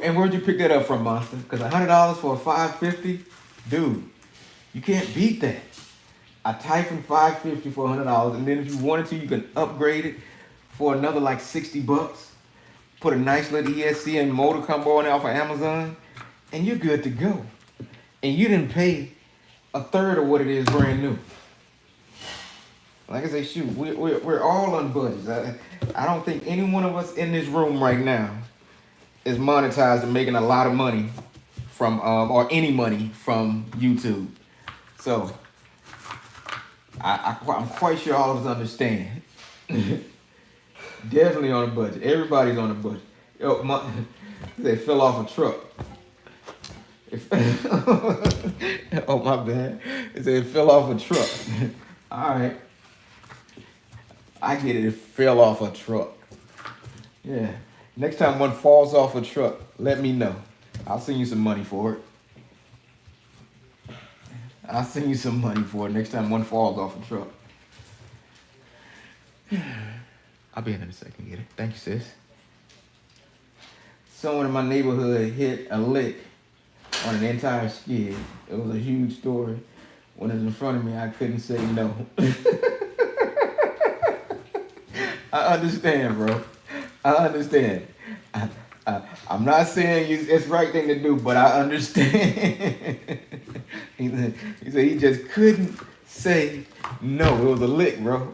And where'd you pick that up from, Monster? Because $100 for a $5.50? Dude, you can't beat that. I typed $5.50 for $100, and then if you wanted to, you can upgrade it for another like $60. Put a nice little ESC and motor combo on there off of Amazon, and you're good to go. And you didn't pay a third of what it is brand new. Like I say, shoot, we're all on budgets. I don't think any one of us in this room right now is monetized and making a lot of money from, or any money from YouTube. So I'm quite sure all of us understand. Definitely on a budget. Everybody's on a budget. Yo, they fell off a truck. Oh my bad. It said it fell off a truck. All right. I get it. It fell off a truck. Yeah. Next time one falls off a truck, let me know. I'll send you some money for it. I'll send you some money for it next time one falls off a truck. I'll be in a second, get it. Thank you, sis. Someone in my neighborhood hit a lick on an entire skid. It was a huge story. When it was in front of me, I couldn't say no. I understand, bro. I understand. I'm not saying it's the right thing to do, but I understand. He said he just couldn't say no. It was a lick, bro.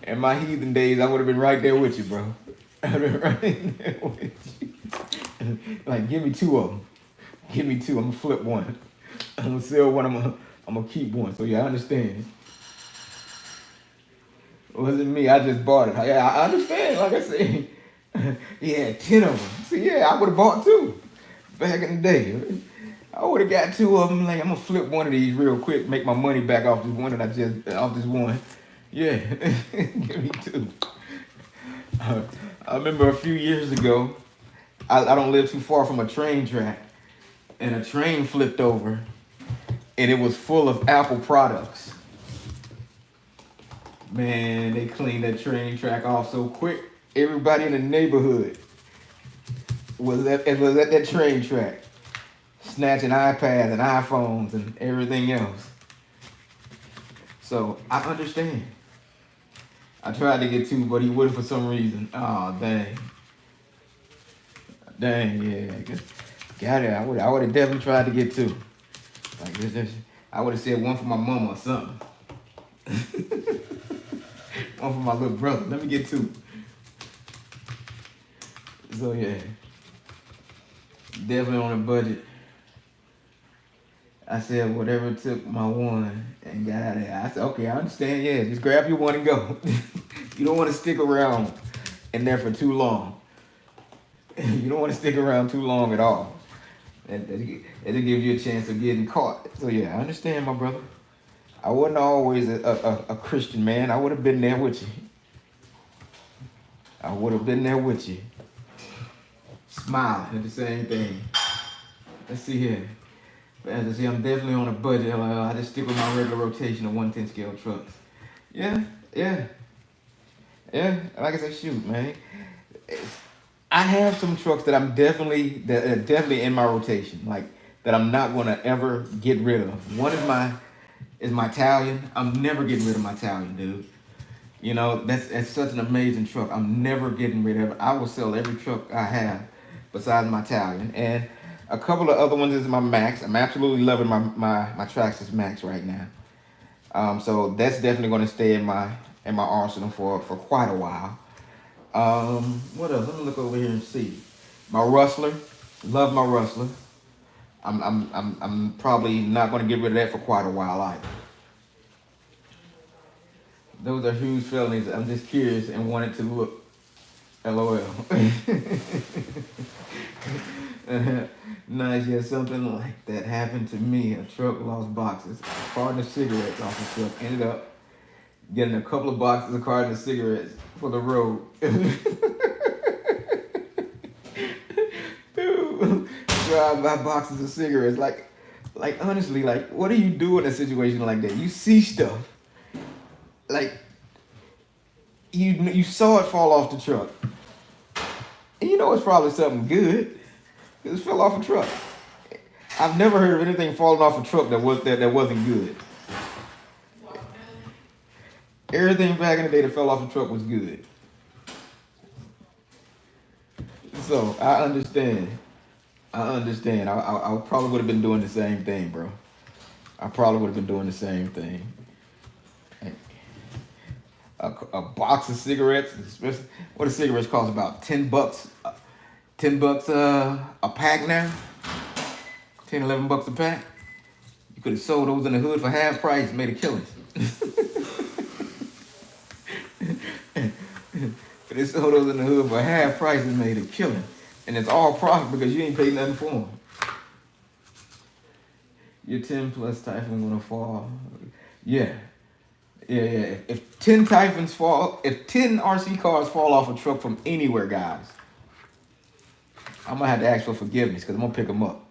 In my heathen days, I would have been right there with you, bro. I'd have been right there with you. Like, give me two of them. Give me two. I'm going to flip one. I'm going to sell one. I'm going to keep one. So, yeah, I understand. It wasn't me. I just bought it. Yeah, I understand. Like I said, he had 10 of them. So, yeah, I would have bought two back in the day. I would have got two of them. Like, I'm going to flip one of these real quick, make my money back off this one off this one. Yeah, give me two. I remember a few years ago, I don't live too far from a train track, and a train flipped over, and it was full of Apple products. Man, they cleaned that train track off so quick. Everybody in the neighborhood was at that train track, snatching iPads and iPhones and everything else. So I understand. I tried to get two, but he wouldn't for some reason. Oh, dang. Dang, yeah. Got it. I would have definitely tried to get two. Like this, I would have said one for my mama or something. One for my little brother. Let me get two. So yeah. Definitely on a budget. I said whatever it took my one and got out of there. I said, okay, I understand. Yeah, just grab your one and go. You don't want to stick around in there for too long. You don't want to stick around too long at all. It gives you a chance of getting caught. So yeah, I understand, my brother. I wasn't always a Christian man. I would have been there with you. I would have been there with you. smiling at the same thing. Let's see here. But as I see, I'm definitely on a budget. I just stick with my regular rotation of 110 scale trucks. Yeah, yeah, yeah. Like I said, shoot, man. I have some trucks that that are definitely in my rotation, like that I'm not gonna ever get rid of. One is my Italian. I'm never getting rid of my Italian, dude. You know, that's such an amazing truck. I'm never getting rid of it. I will sell every truck I have besides my Italian. And a couple of other ones is my Max. I'm absolutely loving my Traxxas Max right now. So that's definitely going to stay in my arsenal for quite a while. What else? Let me look over here and see. My Rustler, love my Rustler. I'm probably not going to get rid of that for quite a while either. Those are huge felonies. I'm just curious and wanted to look. LOL. Nice, yeah, something like that happened to me. A truck lost boxes. A carton of cigarettes off the truck. Ended up getting a couple of boxes of carton of cigarettes for the road. Dude, drive by boxes of cigarettes. Like honestly, like what do you do in a situation like that? You see stuff. Like you saw it fall off the truck. And you know it's probably something good. It fell off a truck. I've never heard of anything falling off a truck that wasn't good. Everything back in the day that fell off a truck was good. So I understand. I probably would have been doing the same thing, bro. I probably would have been doing the same thing. A box of cigarettes, what do cigarettes cost? About $10. $10 a pack now. 10, $11 a pack. You could have sold those in the hood for half price, made a killing. Could have sold those in the hood for half price and made a killing. And it's all profit because you ain't paid nothing for them. Your 10 plus Typhoon gonna fall. Yeah. Yeah. If 10 Typhoons fall, if 10 RC cars fall off a truck from anywhere, guys, I'm gonna have to ask for forgiveness because I'm gonna pick them up.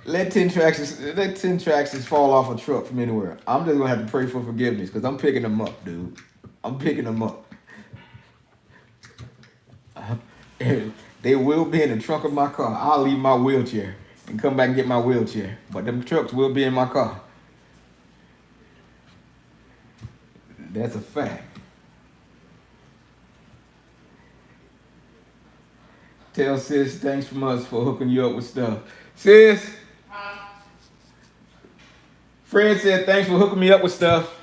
let 10 Traxxas fall off a truck from anywhere. I'm just gonna have to pray for forgiveness because I'm picking them up, dude. I'm picking them up. They will be in the trunk of my car. I'll leave my wheelchair and come back and get my wheelchair. But them trucks will be in my car. That's a fact. Tell sis thanks from us for hooking you up with stuff. Sis, Fred said thanks for hooking me up with stuff.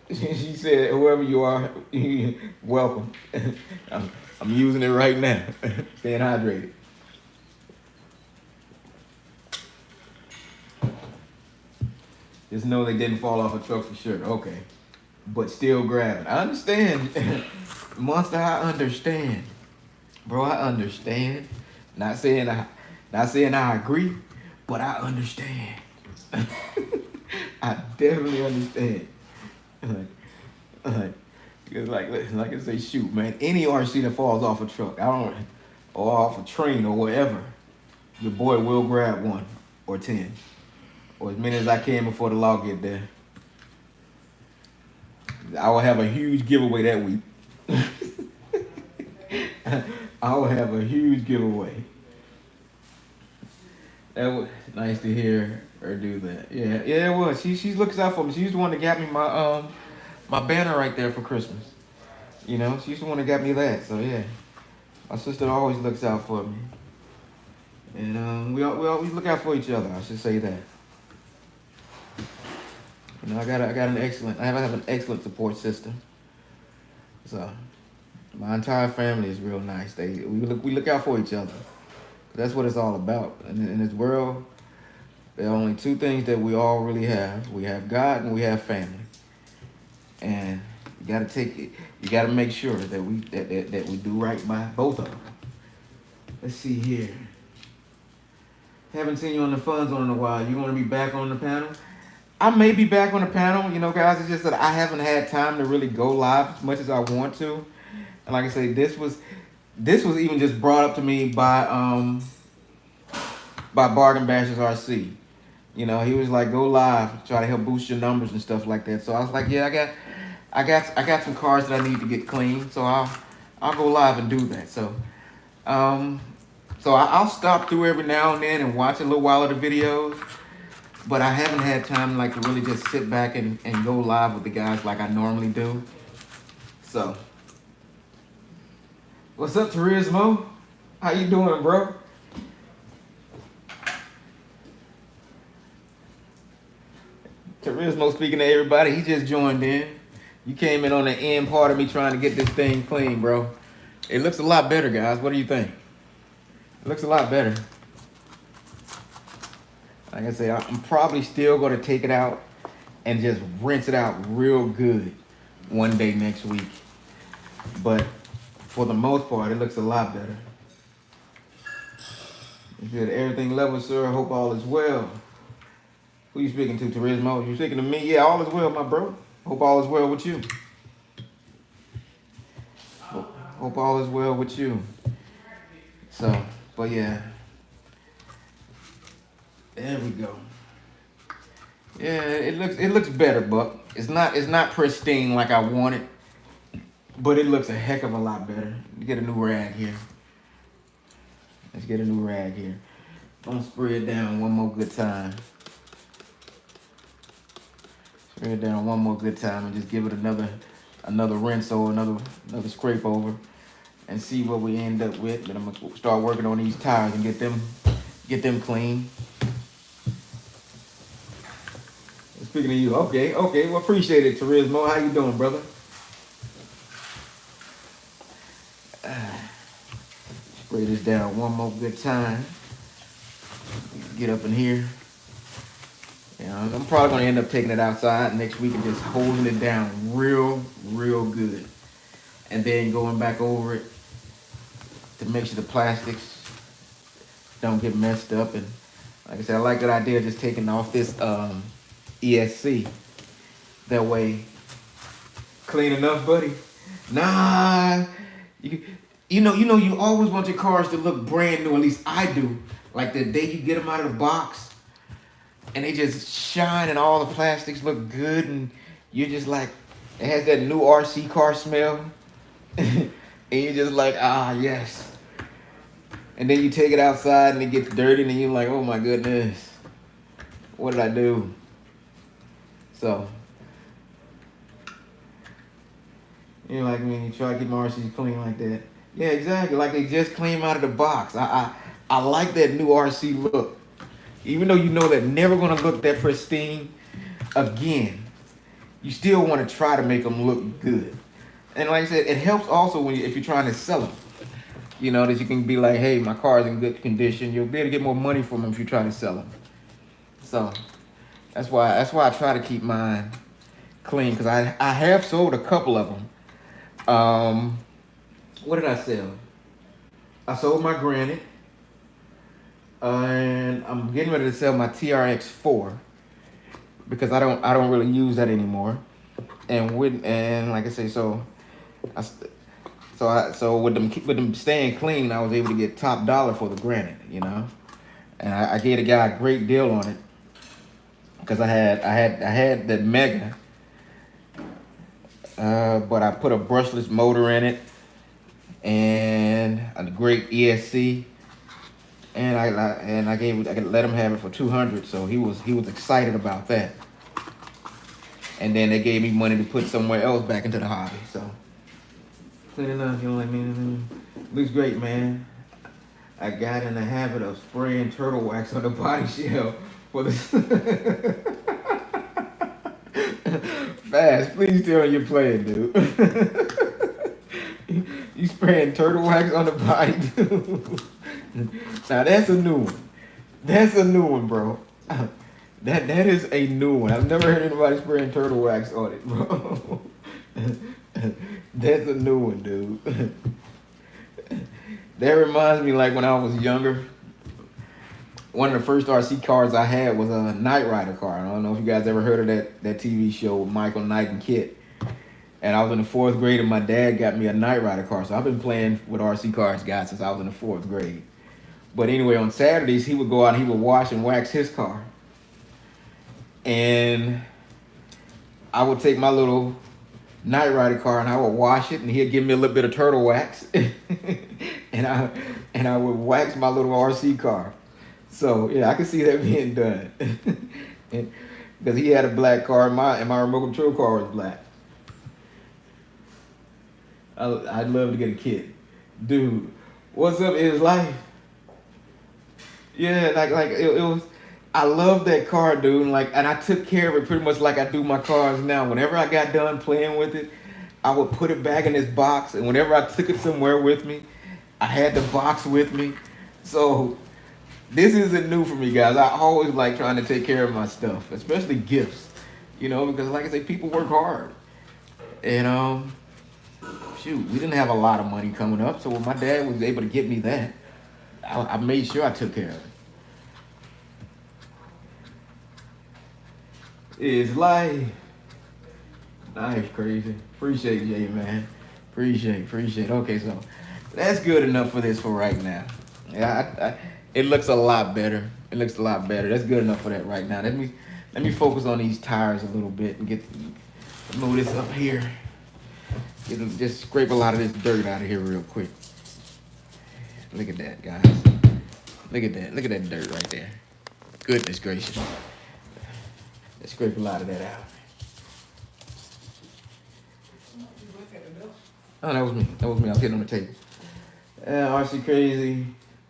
She said, whoever you are, welcome. I'm using it right now. Staying hydrated. Just know they didn't fall off a truck for sure. Okay. But still grabbing. I understand. Monster, I understand. Bro, I understand. Not saying I agree, but I understand. I definitely understand. Like I say, shoot, man. Any RC that falls off a truck, or off a train or whatever, your boy will grab 1 or 10, or as many as I can before the law get there. I will have a huge giveaway that week. I will have a huge giveaway. That was nice to hear her do that. Yeah, it was. She looks out for me. She's the one that got me my banner right there for Christmas. You know, she's the one that got me that. So yeah, my sister always looks out for me, and we always look out for each other. I should say that. You know, I have an excellent support system. So my entire family is real nice. We look out for each other. That's what it's all about. In this world, there are only 2 things that we all really have. We have God and we have family. And you gotta make sure that we do right by both of them. Let's see here. Haven't seen you on the fun zone in a while. You wanna be back on the panel? I may be back on the panel, you know, guys. It's just that I haven't had time to really go live as much as I want to. And like I say, this was even just brought up to me by Bargain Bashers RC. You know, he was like, go live, try to help boost your numbers and stuff like that. So I was like, yeah, I got some cars that I need to get clean. So I'll go live and do that. Um, I'll stop through every now and then and watch a little while of the videos. But I haven't had time like to really just sit back and go live with the guys like I normally do. So, what's up, Turismo? How you doing, bro? Turismo speaking to everybody. He just joined in. You came in on the end part of me trying to get this thing clean, bro. It looks a lot better, guys. What do you think? It looks a lot better. Like I say, I'm probably still going to take it out and just rinse it out real good one day next week. But for the most part, it looks a lot better. Good. Everything level, sir. Hope all is well. Who you speaking to, Turismo? You speaking to me? Yeah, all is well, my bro. Hope all is well with you. Hope all is well with you. So, but yeah. There we go. Yeah, it looks better, Buck. It's not pristine like I want it, but it looks a heck of a lot better. Let's get a new rag here. Let's get a new rag here. Don't spray it down one more good time. Spray it down one more good time and just give it another rinse or another scrape over and see what we end up with. Then I'm gonna start working on these tires and get them clean. Speaking of you, okay. Well, appreciate it, Turismo. How you doing, brother? Spray this down one more good time. Get up in here. Yeah, I'm probably gonna end up taking it outside next week and just holding it down real good, and then going back over it to make sure the plastics don't get messed up. And like I said, I like that idea of just taking off this ESC. That way, clean enough, buddy. Nah, you know, you always want your cars to look brand new. At least I do. Like the day you get them out of the box, and they just shine, and all the plastics look good, and you're just like, it has that new RC car smell, and you're just like, ah, yes. And then you take it outside, and it gets dirty, and you're like, oh my goodness, what did I do? So, you know, like when you try to get my RCs clean like that. Yeah, exactly. Like they just came out of the box. I like that new RC look. Even though you know they're never gonna look that pristine again, you still want to try to make them look good. And like I said, it helps also if you're trying to sell them. You know, that you can be like, hey, my car's in good condition. You'll be able to get more money from them if you try to sell them. So that's why I try to keep mine clean, because I have sold a couple of them. What did I sell? I sold my Granite, and I'm getting ready to sell my TRX4 because I don't really use that anymore. And like I say, so with them staying clean, I was able to get top dollar for the Granite, you know, and I gave the guy a great deal on it because I had that Mega, but I put a brushless motor in it and a great ESC, and I let him have it for $200, so he was excited about that. And then they gave me money to put somewhere else back into the hobby. So clean enough, you know what I mean? Looks great, man. I got in the habit of spraying turtle wax on the body shell for the fast. Please tell me you're playing, dude. You spraying turtle wax on the body, dude. Now that's a new one. That's a new one, bro. That is a new one. I've never heard anybody spraying turtle wax on it, bro. That's a new one, dude. That reminds me like when I was younger. one of the first RC cars I had was a Knight Rider car. I don't know if you guys ever heard of that TV show with Michael Knight and Kit. And I was in the fourth grade, and my dad got me a Knight Rider car. So I've been playing with RC cars, guys, since I was in the fourth grade. But anyway, on Saturdays, he would go out and he would wash and wax his car. And I would take my little Knight Rider car and I would wash it, and he'd give me a little bit of turtle wax. and I would wax my little RC car. So yeah, I could see that being done. Because he had a black car, and my remote control car was black. I'd love to get a kid. Dude, what's up is life? Yeah, like it was. I love that car, dude. And I took care of it pretty much like I do my cars now. Whenever I got done playing with it, I would put it back in this box, and whenever I took it somewhere with me, I had the box with me. So this isn't new for me, guys. I always like trying to take care of my stuff, especially gifts. Because like I say, people work hard. And shoot, we didn't have a lot of money coming up, so when my dad was able to get me that, I made sure I took care of it. It's life. Nice, Crazy. Appreciate you, man. Appreciate. Okay, so that's good enough for this for right now. Yeah, it looks a lot better. That's good enough for that right now. Let me focus on these tires a little bit and move this up here. Just scrape a lot of this dirt out of here real quick. Look at that, guys. Look at that dirt right there. Goodness gracious. Let's scrape a lot of that out. Oh, that was me. I was hitting on the table. RC Krazy,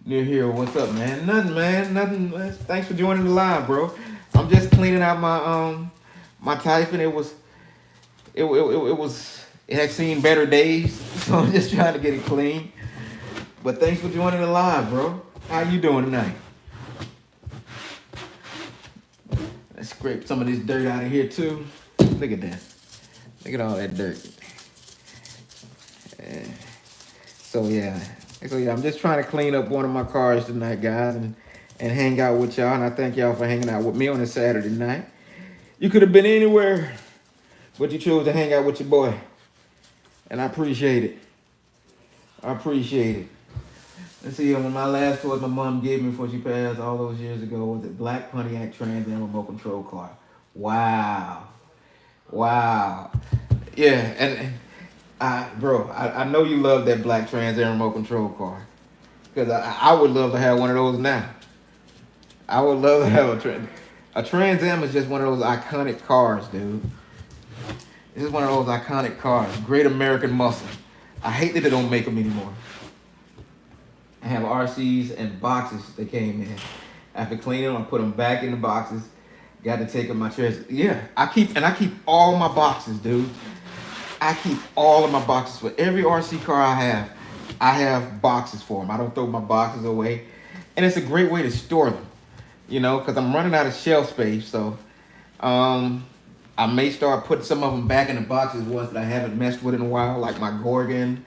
New Hero. What's up, man? Nothing. Thanks for joining the live, bro. I'm just cleaning out my Typhon. It had seen better days, so I'm just trying to get it clean. But thanks for joining the live, bro. How you doing tonight? Let's scrape some of this dirt out of here too. Look at that. Look at all that dirt. So yeah, I'm just trying to clean up one of my cars tonight, guys, and hang out with y'all. And I thank y'all for hanging out with me on a Saturday night. You could have been anywhere, but you chose to hang out with your boy. And I appreciate it. Let's see, one of my last toys my mom gave me before she passed all those years ago was a black Pontiac Trans Am remote control car. Wow. Yeah, and I know you love that black Trans Am remote control car. Because I would love to have one of those now. I would love to have a Trans Am is just one of those iconic cars, dude. This is one of those iconic cars. Great American muscle. I hate that they don't make them anymore. I have RCs and boxes that came in. After cleaning them, I put them back in the boxes. Got to take them my trash. Yeah, I keep all my boxes, dude. I keep all of my boxes for every RC car I have boxes for them. I don't throw my boxes away. And it's a great way to store them, because I'm running out of shelf space. So I may start putting some of them back in the boxes, ones that I haven't messed with in a while, like my Gorgon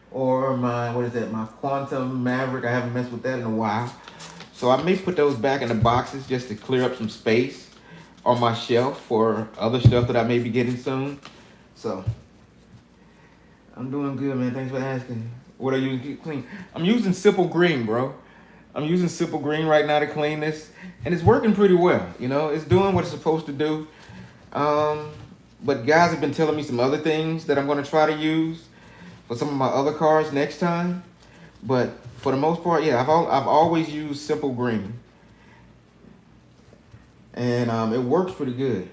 or my Quantum Maverick. I haven't messed with that in a while. So I may put those back in the boxes just to clear up some space on my shelf for other stuff that I may be getting soon. So I'm doing good, man. Thanks for asking. What are you clean? I'm using Simple Green, bro. I'm using Simple Green right now to clean this, and it's working pretty well. It's doing what it's supposed to do. But guys have been telling me some other things that I'm going to try to use for some of my other cars next time. But for the most part, yeah, I've always used Simple Green, and it works pretty good.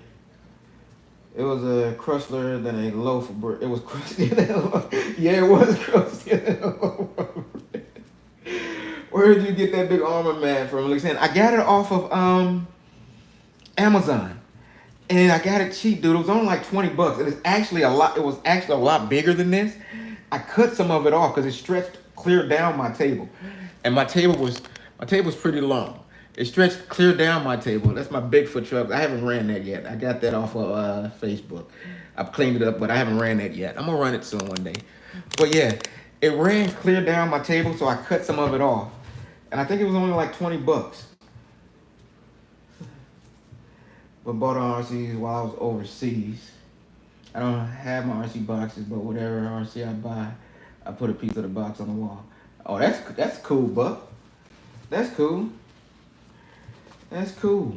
It was a Chrysler than a loaf of bread. It was Chrysler. Yeah, it was Chrysler. Where did you get that big armor mat from? I got it off of Amazon. And I got it cheap, dude. It was only like $20. And it's actually a lot. It was actually a lot bigger than this. I cut some of it off because it stretched clear down my table. And my table was pretty long. It stretched clear down my table. That's my Bigfoot truck. I haven't ran that yet. I got that off of Facebook. I've cleaned it up, but I haven't ran that yet. I'm gonna run it soon one day. But yeah, it ran clear down my table, so I cut some of it off. And I think it was only like $20. but bought an RC while I was overseas. I don't have my RC boxes, but whatever RC I buy, I put a piece of the box on the wall. Oh, that's cool, Buck. That's cool. That's cool.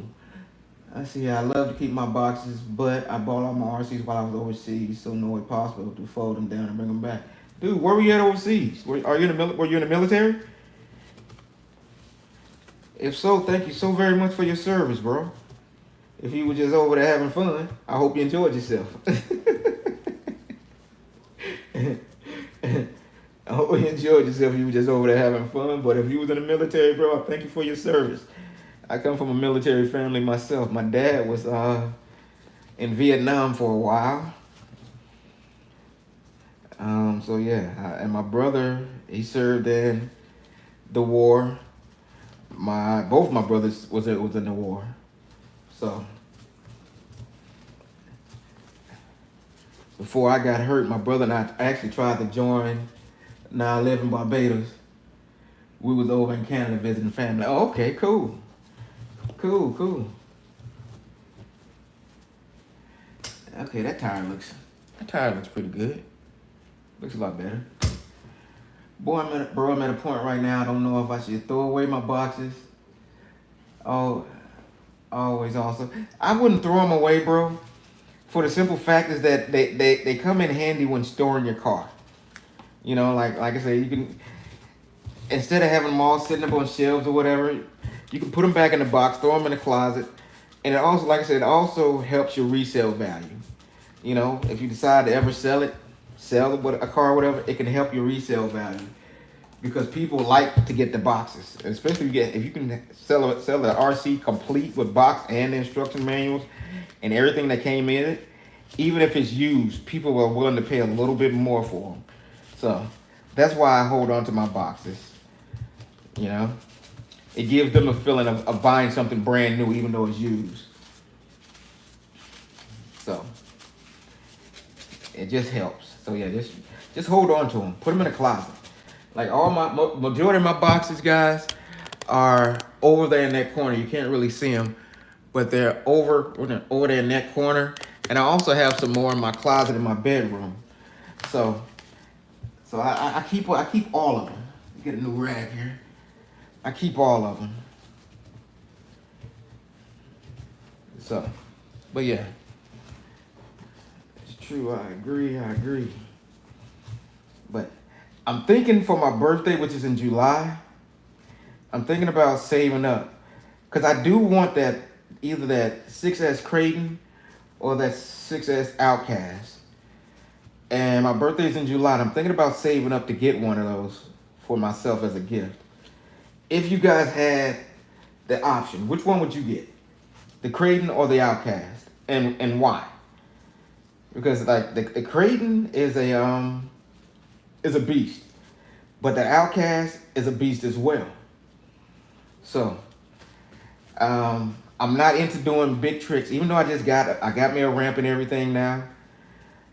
I see. I love to keep my boxes, but I bought all my RCs while I was overseas, so no way possible to fold them down and bring them back. Dude, where were you at overseas? Are you in the were you in the military? If so, thank you so very much for your service, bro. If you were just over there having fun, I hope you enjoyed yourself. I hope you enjoyed yourself if you were just over there having fun. But if you was in the military, bro, I thank you for your service. I come from a military family myself. My dad was in Vietnam for a while. So yeah, and my brother, he served in the war. Both my brothers was in the war. So before I got hurt, my brother and I actually tried to join. Now I live in Barbados. We was over in Canada visiting family. Oh, okay, cool. Cool. Okay, that tire looks pretty good. Looks a lot better. Boy, I'm at a point right now. I don't know if I should throw away my boxes. Oh, always awesome. I wouldn't throw them away, bro. For the simple fact is that they come in handy when storing your car. You know, like I said, you can, instead of having them all sitting up on shelves or whatever, you can put them back in the box, throw them in the closet, and it also, like I said, it also helps your resale value. You know, if you decide to ever sell a car or whatever, it can help your resale value because people like to get the boxes, and especially if you can sell the RC complete with box and the instruction manuals and everything that came in it. Even if it's used, people are willing to pay a little bit more for them. So that's why I hold on to my boxes. You know, it gives them a feeling of buying something brand new, even though it's used. So it just helps. So yeah, just hold on to them. Put them in a closet. Like all my majority of my boxes, guys, are over there in that corner. You can't really see them, but they're over there in that corner. And I also have some more in my closet in my bedroom. So I keep all of them. Get a new rag here. I keep all of them. So, but yeah, it's true. I agree. But I'm thinking for my birthday, which is in July, I'm thinking about saving up. Because I do want either that 6S Krazy or that 6S Outcast. And my birthday's in July, and I'm thinking about saving up to get one of those for myself as a gift. If you guys had the option, which one would you get? The Krazy or the Outcast? And why? Because like the Krazy is a beast, but the Outcast is a beast as well. So I'm not into doing big tricks, even though I got me a ramp and everything now.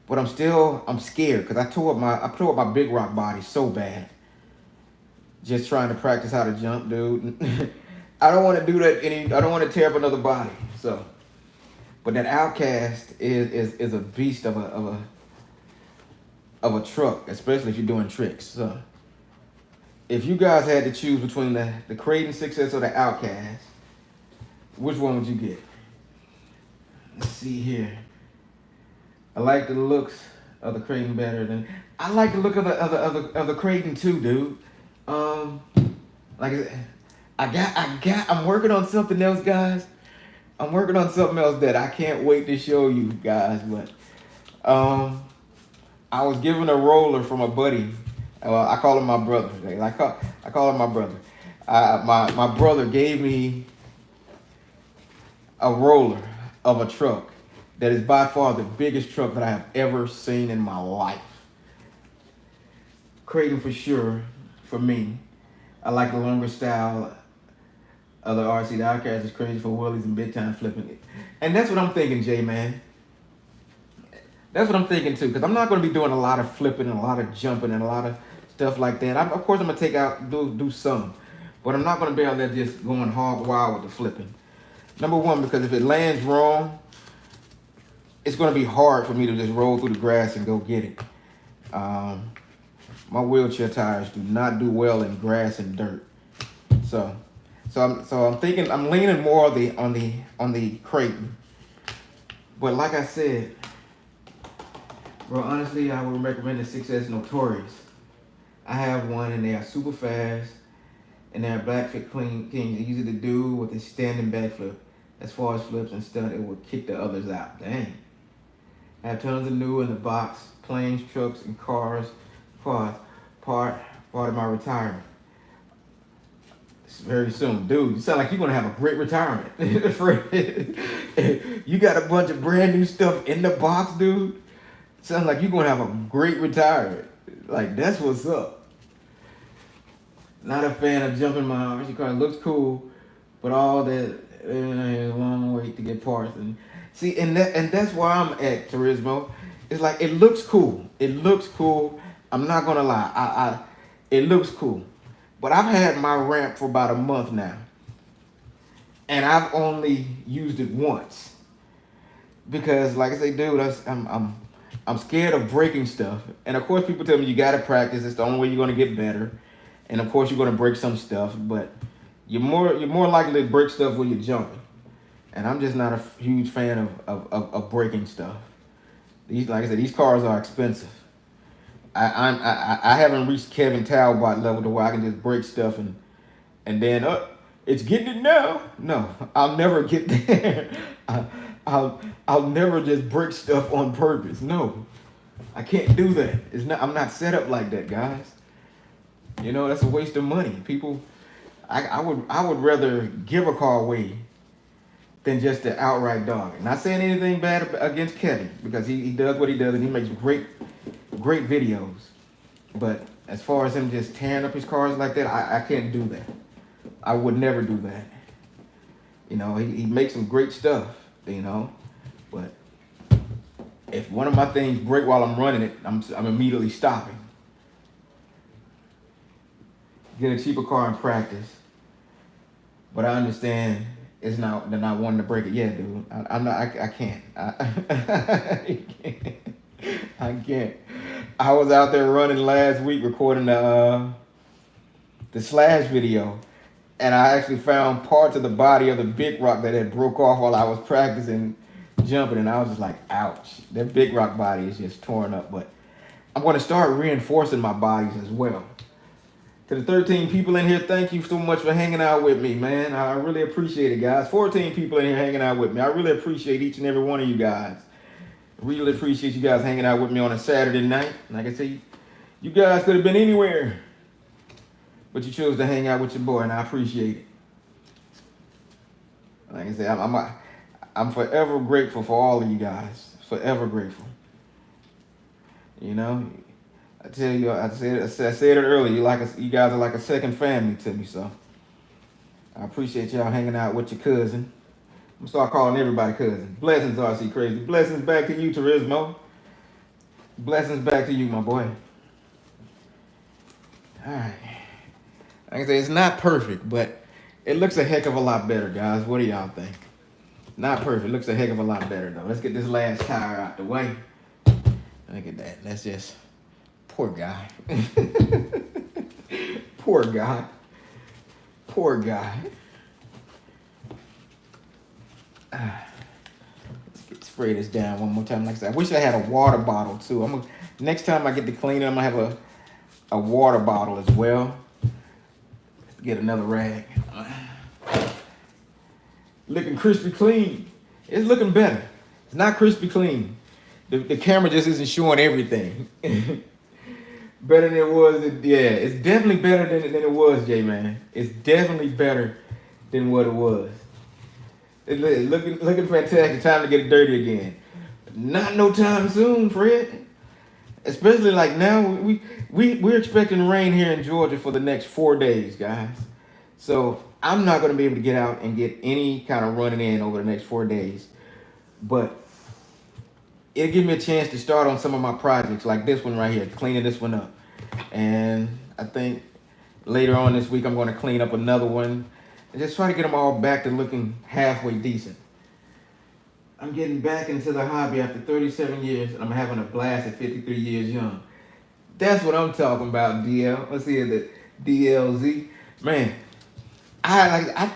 But I'm scared because I tore up my big rock body so bad. Just trying to practice how to jump, dude. I don't want to do that I don't want to tear up another body. So, but that Outcast is a beast of a truck, especially if you're doing tricks. So, if you guys had to choose between the Krazy 6S or the Outcast, which one would you get? Let's see here. I like the looks of the Krazy better than I like the look of the Krazy too, dude. Like I'm working on something else, guys. I'm working on something else that I can't wait to show you guys. But I was given a roller from a buddy. I call him my brother. I call him my brother. My brother gave me a roller of a truck that is by far the biggest truck that I have ever seen in my life. Krazy for sure, for me. I like the longer style of the RC. The Outcast is crazy for wheelies and big time flipping it. And that's what I'm thinking, Jay, man. That's what I'm thinking too, because I'm not going to be doing a lot of flipping and a lot of jumping and a lot of stuff like that. Of course, I'm going to do some, but I'm not going to be out there just going hog wild with the flipping. Number one, because if it lands wrong, it's going to be hard for me to just roll through the grass and go get it. Um, my wheelchair tires do not do well in grass and dirt. So, I'm thinking I'm leaning more on the Creighton. But like I said, bro, honestly, I would recommend the 6S Notorious. I have one and they are super fast and they're backflip clean, easy to do with a standing backflip. As far as flips and stuff, it will kick the others out. Dang. I have tons of new in the box, planes, trucks, and cars. Part of my retirement. It's very soon. Dude, you sound like you're gonna have a great retirement. You got a bunch of brand new stuff in the box, dude. Sounds like you're gonna have a great retirement. Like, that's what's up. Not a fan of jumping miles. Your car looks cool, but all that a long wait to get parts. And see, and that's where I'm at, Turismo. It's like it looks cool. It looks cool. I'm not gonna lie. It looks cool. But I've had my ramp for about a month now. And I've only used it once. Because like I say, dude, I'm scared of breaking stuff. And of course people tell me you gotta practice, it's the only way you're gonna get better. And of course you're gonna break some stuff, but you're more likely to break stuff when you're jumping. And I'm just not a huge fan of breaking stuff. These, like I said, these cars are expensive. I haven't reached Kevin Talbot level to where I can just break stuff and then it's getting it now. No, I'll never get there. I'll never just break stuff on purpose. No, I can't do that. I'm not set up like that, guys. You know, that's a waste of money. People, I would rather give a car away than just to outright dog it. Not saying anything bad against Kevin, because he does what he does and he makes great videos. But as far as him just tearing up his cars like that, I can't do that. I would never do that. You know, he makes some great stuff, you know. But if one of my things break while I'm running it, I'm immediately stopping. Get a cheaper car in practice. But I understand they're not wanting to break it. Yeah, dude. I can't. I can't. I was out there running last week recording the Slash video, and I actually found parts of the body of the big rock that had broke off while I was practicing jumping, and I was just like, ouch. That big rock body is just torn up, but I'm going to start reinforcing my bodies as well. To the 13 people in here, thank you so much for hanging out with me, man. I really appreciate it, guys. 14 people in here hanging out with me. I really appreciate each and every one of you guys. Really appreciate you guys hanging out with me on a Saturday night. Like I said, you guys could have been anywhere, but you chose to hang out with your boy, and I appreciate it. Like I said, I'm forever grateful for all of you guys. Forever grateful. You know, I tell you, I said it earlier. You guys are like a second family to me. So I appreciate y'all hanging out with your cousin. I'm gonna start calling everybody cousin. Blessings, RC Krazy. Blessings back to you, Turismo. Blessings back to you, my boy. All right. Like I say, it's not perfect, but it looks a heck of a lot better, guys. What do y'all think? Not perfect. It looks a heck of a lot better, though. Let's get this last tire out the way. Look at that. That's just... Poor guy. Poor guy. Poor guy. Let's spray this down one more time. Like I said, I wish I had a water bottle too. Next time I get to clean it, I'm gonna have a water bottle as well. Let's get another rag. Looking crispy clean. It's looking better. It's not crispy clean. The camera just isn't showing everything. Better than it was. Yeah, it's definitely better than it was, J-Man. It's definitely better than what it was. It's looking fantastic. Time to get it dirty again. Not no time soon, Fred. Especially like now, we're expecting rain here in Georgia for the next 4 days, guys. So I'm not going to be able to get out and get any kind of running in over the next 4 days. But it'll give me a chance to start on some of my projects, like this one right here, cleaning this one up. And I think later on this week, I'm going to clean up another one and just try to get them all back to looking halfway decent. I'm getting back into the hobby after 37 years, and I'm having a blast at 53 years young. That's what I'm talking about, DL. Let's see the DLZ. Man, I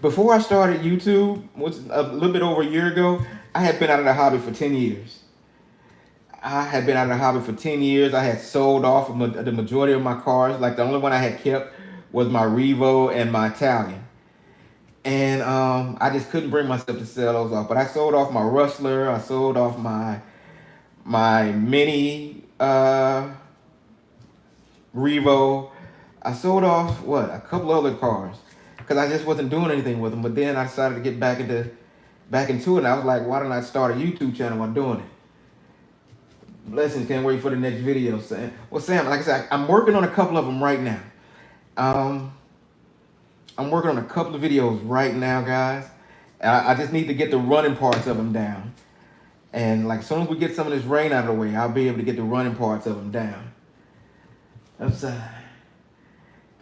before I started YouTube, which a little bit over a year ago, I had been out of the hobby for 10 years. I had been out of the hobby for 10 years. I had sold off the majority of my cars. Like the only one I had kept was my Revo and my Italian. And I just couldn't bring myself to sell those off. But I sold off my Rustler. I sold off my Mini Revo. I sold off a couple other cars because I just wasn't doing anything with them. But then I decided to get back into it, and I was like, why don't I start a YouTube channel while doing it? Blessings, can't wait for the next video, Sam. Well, Sam, like I said, I'm working on a couple of them right now. I'm working on a couple of videos right now, guys. I just need to get the running parts of them down. And like as soon as we get some of this rain out of the way, I'll be able to get the running parts of them down. Upside.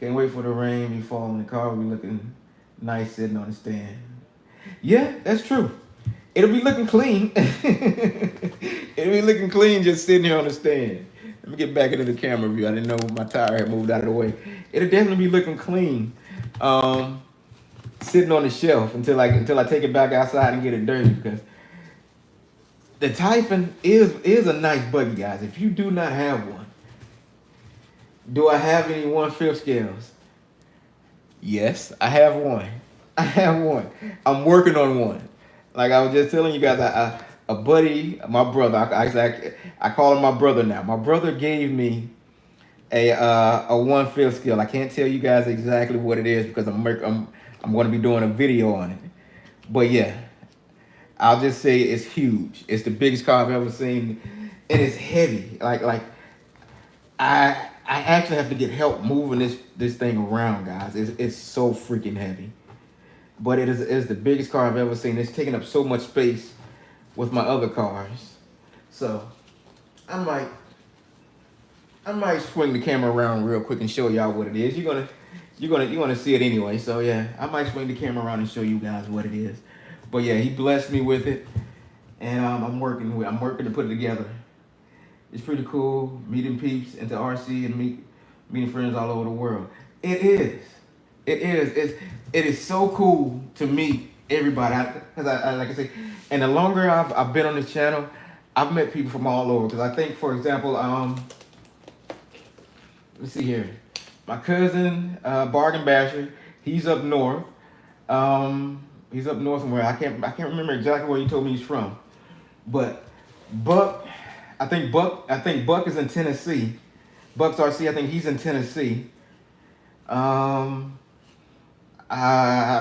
Can't wait for the rain to be falling. The car will be looking nice sitting on the stand. Yeah, that's true. It'll be looking clean. It'll be looking clean just sitting here on the stand. Let me get back into the camera view. I didn't know my tire had moved out of the way. It'll definitely be looking clean. Sitting on the shelf until I take it back outside and get it dirty, because the Typhon is a nice buggy, guys. If you do not have one, do I have any 1/5 scales? Yes, I have one. I have one. I'm working on one. Like I was just telling you guys, a buddy, my brother, I call him my brother now. My brother gave me a 1/5 scale. I can't tell you guys exactly what it is because I'm going to be doing a video on it. But yeah, I'll just say it's huge. It's the biggest car I've ever seen, and it's heavy. Like I actually have to get help moving this thing around, guys. It's so freaking heavy. But it is the biggest car I've ever seen. It's taking up so much space with my other cars. So I might swing the camera around real quick and show y'all what it is. You're gonna see it anyway. So yeah, I might swing the camera around and show you guys what it is. But yeah, he blessed me with it, and I'm working to put it together. It's pretty cool meeting peeps into RC and meeting friends all over the world. It is so cool to meet everybody. Because I like I say, and the longer I've been on this channel, I've met people from all over. Because I think, for example, let's see here, my cousin Bargain Basher, he's up north. He's up north somewhere. I can't remember exactly where he told me he's from, but Buck, I think Buck is in Tennessee. Buck's RC, I think he's in Tennessee. I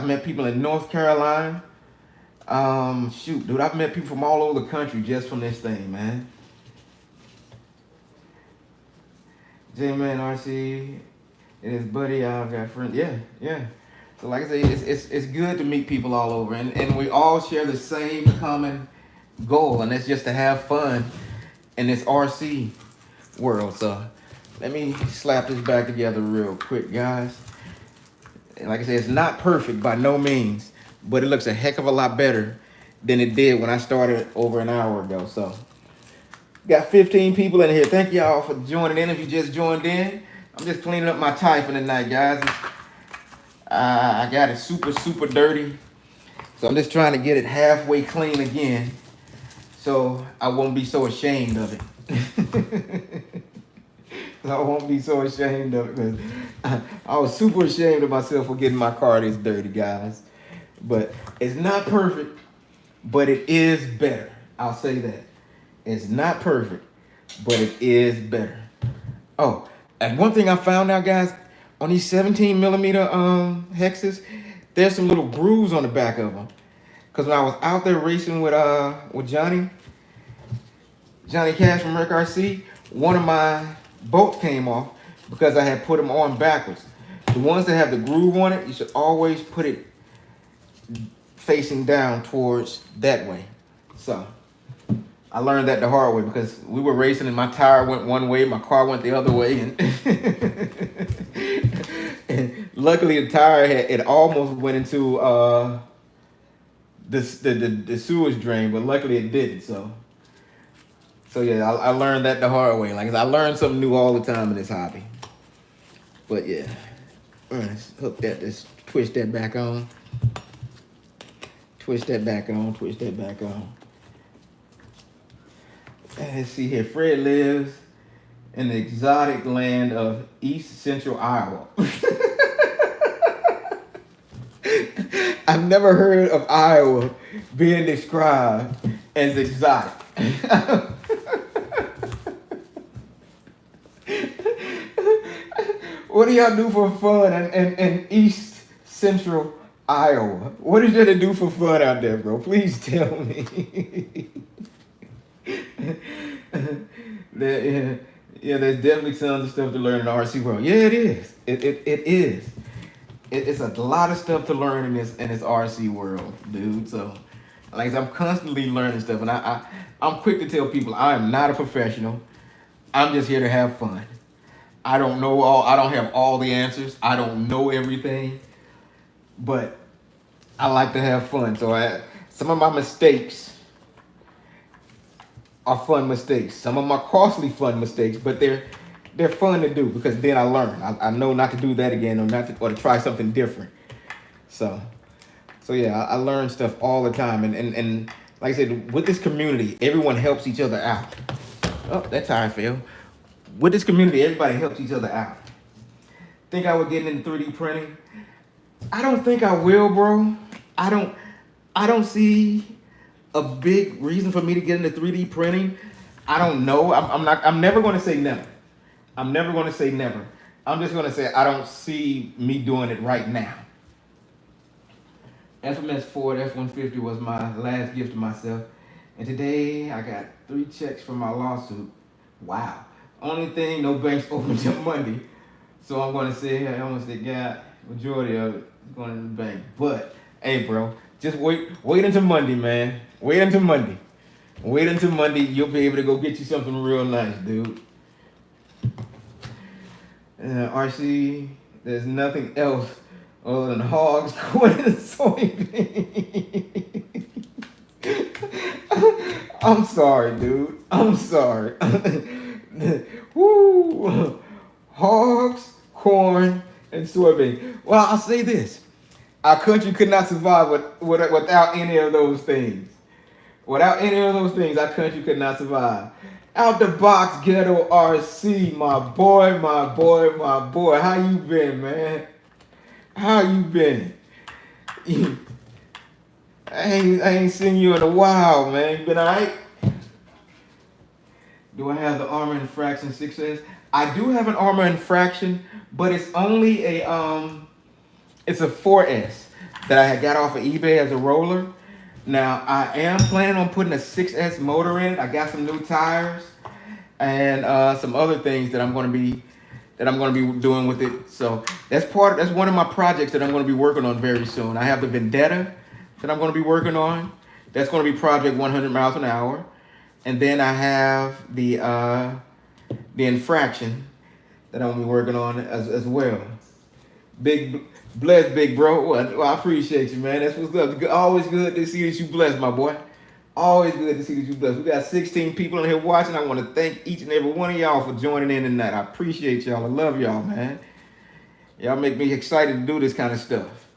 met people in North Carolina. Shoot, dude, I've met people from all over the country just from this thing, man. J-Man RC and his buddy, I've got friends. Yeah. So like I say, it's good to meet people all over, and we all share the same common goal, and it's just to have fun in this RC world. So let me slap this back together real quick, guys. And like I said, it's not perfect by no means, but it looks a heck of a lot better than it did when I started over an hour ago. So got 15 people in here. Thank y'all for joining in. If you just joined in, I'm just cleaning up my Typhon tonight, guys. I got it super dirty, so I'm just trying to get it halfway clean again, so I won't be so ashamed of it. I won't be so ashamed of it, because I was super ashamed of myself for getting my car this dirty, guys. But it's not perfect, but it is better. I'll say that. It's not perfect, but it is better. Oh, and one thing I found out, guys, on these 17 millimeter hexes, there's some little grooves on the back of them. Because when I was out there racing with Johnny Cash from Rec RC, one of my bolts came off because I had put them on backwards. The ones that have the groove on it, you should always put it facing down towards that way. So I learned that the hard way, because we were racing and my tire went one way, my car went the other way, and Luckily, the tire had it almost went into the sewage drain, but luckily it didn't. So yeah, I learned that the hard way. Like I learned something new all the time in this hobby. But yeah, let's hook that. Let's twist that back on. Twist that back on. Twist that back on. And let's see here. Fred lives in the exotic land of East Central Iowa. I've never heard of Iowa being described as exotic. What do y'all do for fun in East Central Iowa? What is there to do for fun out there, bro? Please tell me. Yeah, there's definitely tons of stuff to learn in the RC world. Yeah, it is. It is. It's a lot of stuff to learn in this RC world, dude. So, like, I'm constantly learning stuff, and I'm quick to tell people I am not a professional. I'm just here to have fun. I don't know all. I don't have all the answers. I don't know everything, but I like to have fun. So some of my mistakes are fun mistakes. Some of my costly fun mistakes, but they're fun to do because then I learn. I know not to do that again or to try something different. So yeah, I learn stuff all the time. And like I said, with this community, everyone helps each other out. Oh, that's how I feel. With this community, everybody helps each other out. Think I would get into 3D printing? I don't think I will, bro. I don't see a big reason for me to get into 3D printing. I don't know. I'm never going to say never. I'm never going to say never. I'm just going to say I don't see me doing it right now. FMS Ford F-150 was my last gift to myself. And today I got 3 checks from my lawsuit. Wow. Only thing, no banks open till Monday. So I'm going to say I almost got majority of it going in the bank. But, hey, bro, just wait until Monday, man. Wait until Monday. Wait until Monday. You'll be able to go get you something real nice, dude. RC, there's nothing else other than hogs, corn, and soybeans. I'm sorry, dude. I'm sorry. Woo! Hogs, corn, and soybeans. Well, I'll say this. Our country could not survive without any of those things. Without any of those things, our country could not survive. Out the box ghetto RC, my boy, my boy, my boy. How you been, man? How you been? I ain't seen you in a while, man. You been alright? Do I have the armor infraction 6S? I do have an armor infraction, but it's only it's a 4S that I had got off of eBay as a roller. Now I am planning on putting a 6S motor in it. I got some new tires and some other things that I'm going to be doing with it. So that's one of my projects that I'm going to be working on very soon. I have the Vendetta that I'm going to be working on. That's going to be Project 100 miles an hour. And then I have the infraction that I'm going to be working on as well. Bless, big bro. Well, I appreciate you, man. That's what's up. Always good to see that you blessed, my boy. Always good to see that you blessed. We got 16 people in here watching. I want to thank each and every one of y'all for joining in tonight. I appreciate y'all. I love y'all, man. Y'all make me excited to do this kind of stuff.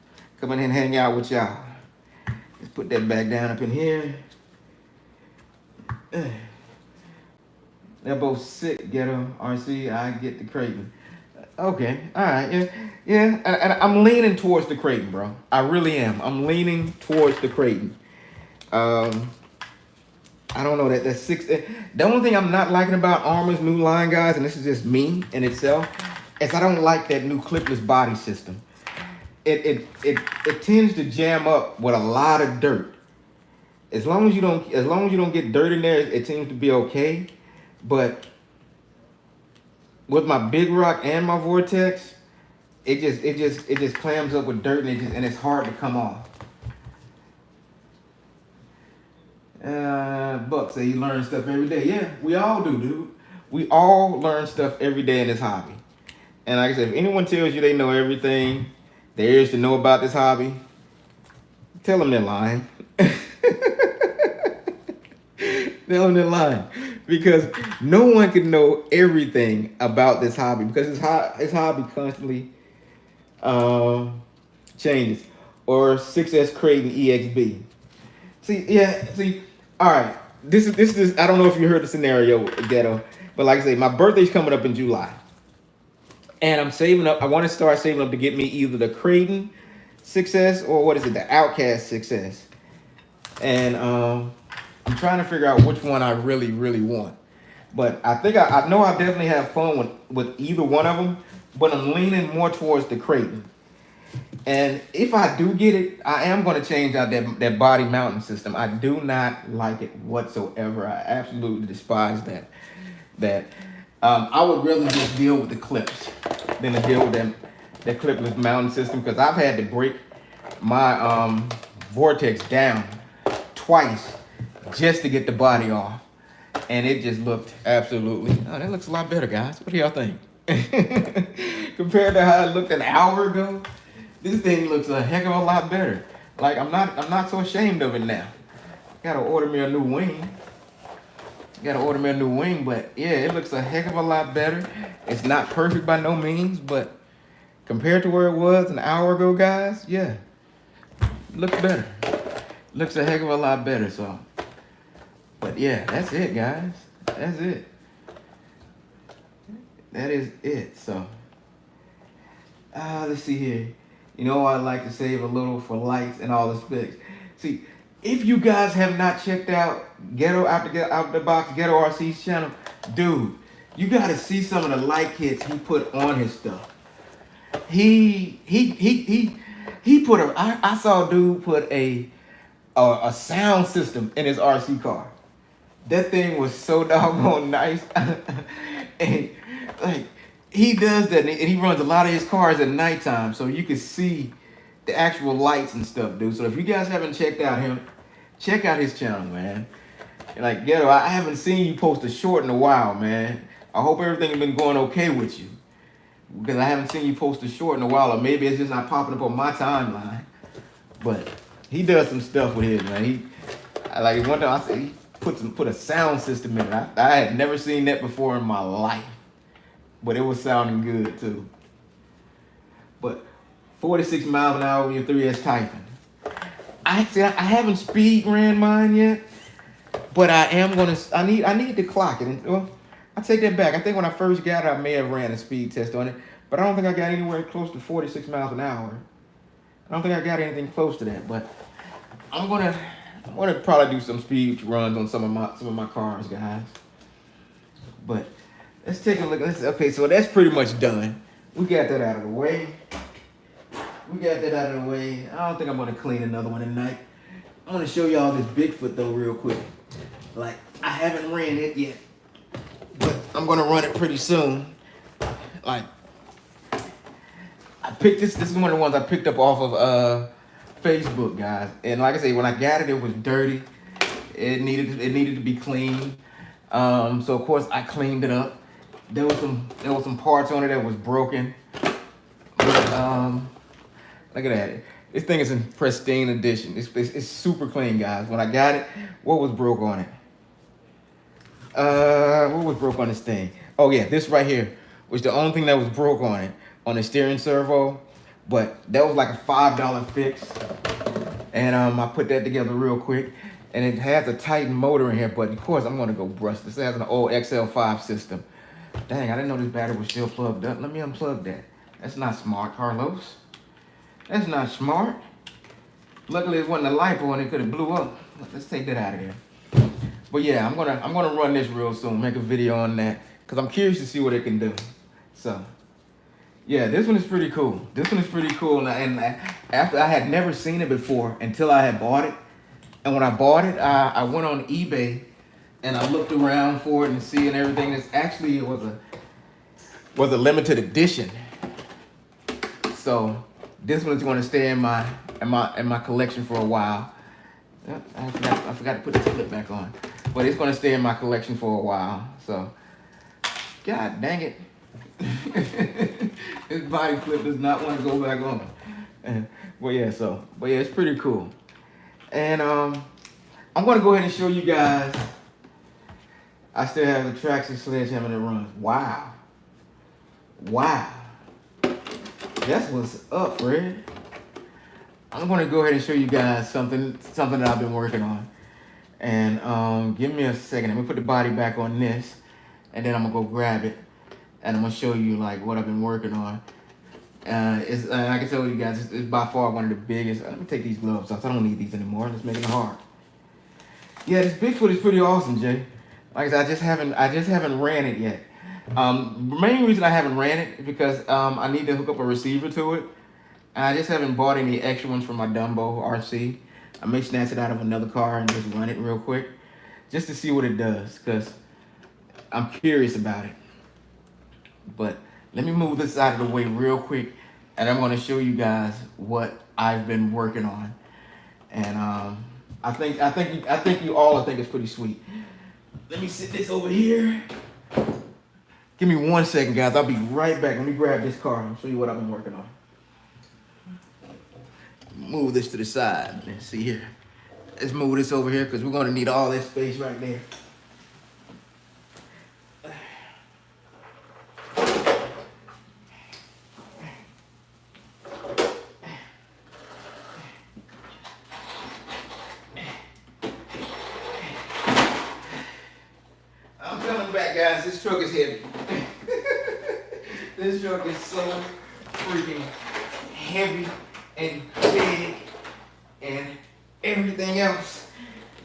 Come in and hang out with y'all. Let's put that back down up in here. They're both sick, Ghetto RC. I get the Creighton. Okay, all right, yeah. And I'm leaning towards the Creighton, bro. I really am. I'm leaning towards the Creighton. I don't know that 6. The only thing I'm not liking about Armor's new line, guys, and this is just me in itself, is I don't like that new clipless body system. It tends to jam up with a lot of dirt. As long as you don't get dirt in there, it seems to be okay. But with my Big Rock and my Vortex, it just clams up with dirt and it's hard to come off. Buck say you learn stuff every day. Yeah, we all do, dude. We all learn stuff every day in this hobby. And like I said, if anyone tells you they know everything there is to know about this hobby, tell them they're lying. Tell them they're lying. Because no one can know everything about this hobby because his hobby constantly changes. Or 6S Creighton EXB. See, all right. This is. I don't know if you heard the scenario, Ghetto, but like I say, my birthday's coming up in July, and I'm saving up. I want to start saving up to get me either the Creighton 6S or what is it, the Outcast 6S, and I'm trying to figure out which one I really, really want. But I think I know I definitely have fun with either one of them, but I'm leaning more towards the Creighton. And if I do get it, I am going to change out that body mounting system. I do not like it whatsoever. I absolutely despise that. I would rather just deal with the clips than to deal with that clipless mounting system because I've had to break my Vortex down twice just to get the body off. And it just looked absolutely, oh, that looks a lot better, guys. What do y'all think? Compared to how it looked an hour ago, this thing looks a heck of a lot better. Like I'm not so ashamed of it now. Gotta order me a new wing. But yeah, it looks a heck of a lot better. It's not perfect by no means, but compared to where it was an hour ago, guys, yeah, it looks better. Looks a heck of a lot better. So, but yeah, that's it, guys. That's it. That is it. So, let's see here. You know, I like to save a little for likes and all the specs. See, if you guys have not checked out Ghetto out the box Ghetto RC's channel, dude, you got to see some of the like hits he put on his stuff. He put a. I saw a dude put a sound system in his RC car. That thing was so doggone nice, and like. He does that, and he runs a lot of his cars at nighttime, so you can see the actual lights and stuff, dude. So if you guys haven't checked out him, check out his channel, man. And like, Ghetto, I haven't seen you post a short in a while, man. I hope everything has been going okay with you, because I haven't seen you post a short in a while, or maybe it's just not popping up on my timeline. But he does some stuff with his, man. Like one time I said he put a sound system in it. I had never seen that before in my life. But it was sounding good too. But 46 miles an hour with your 3S Typhon. I haven't speed ran mine yet, but I am gonna. I need to clock it. And, well, I take that back. I think when I first got it, I may have ran a speed test on it, but I don't think I got anywhere close to 46 miles an hour. I don't think I got anything close to that. But I'm gonna probably do some speed runs on some of my cars, guys. But let's take a look. Okay, so that's pretty much done. We got that out of the way. I don't think I'm gonna clean another one tonight. I want to show y'all this Bigfoot though real quick. Like, I haven't ran it yet, but I'm gonna run it pretty soon. Like, I picked this. This is one of the ones I picked up off of Facebook, guys. And like I say, when I got it, it was dirty. It needed to be cleaned. So of course I cleaned it up. There was some parts on it that was broken. But, look at that. This thing is in pristine condition. It's super clean, guys. When I got it, what was broke on it? What was broke on this thing? Oh yeah, this right here was the only thing that was broke on it, on the steering servo. But that was like a $5 fix. And I put that together real quick. And it has a Titan motor in here, but of course I'm gonna go brush this. It has an old XL5 system. Dang, I didn't know this battery was still plugged up. Let me unplug that. That's not smart, Carlos. That's not smart. Luckily it wasn't a LiPo and it could have blew up. Let's take that out of there. But yeah, I'm gonna run this real soon, make a video on that, because I'm curious to see what it can do. So yeah, this one is pretty cool. And after I had never seen it before until I had bought it. And when I bought it, I went on eBay and I looked around for it and seeing everything. It's actually it was a limited edition. So this one's going to stay in my collection for a while. I forgot to put the clip back on, but it's going to stay in my collection for a while. So, God dang it. This body clip does not want to go back on. But yeah, it's pretty cool. And I'm gonna go ahead and show you guys. I still have the traction sledgehammer that runs. Wow. Wow. That's what's up, Fred. I'm gonna go ahead and show you guys something that I've been working on. And give me a second. I'm gonna put the body back on this, and then I'm gonna go grab it, and I'm gonna show you like what I've been working on. It's I can tell you guys, it's by far one of the biggest. Let me take these gloves off. I don't need these anymore. It's making it hard. Yeah, this Bigfoot is pretty awesome, Jay. Like I said, I just haven't ran it yet. The main reason I haven't ran it is because I need to hook up a receiver to it, and I just haven't bought any extra ones for my Dumbo RC. I may snatch it out of another car and just run it real quick, just to see what it does, because I'm curious about it. But let me move this out of the way real quick, and I'm going to show you guys what I've been working on. And I think you all think it's pretty sweet. Let me sit this over here. Give me 1 second, guys. I'll be right back. Let me grab this car and show you what I've been working on. Move this to the side. Let's see here. Let's move this over here because we're going to need all this space right there. I'm coming back, guys. This truck is heavy. This truck is so freaking heavy and big and everything else.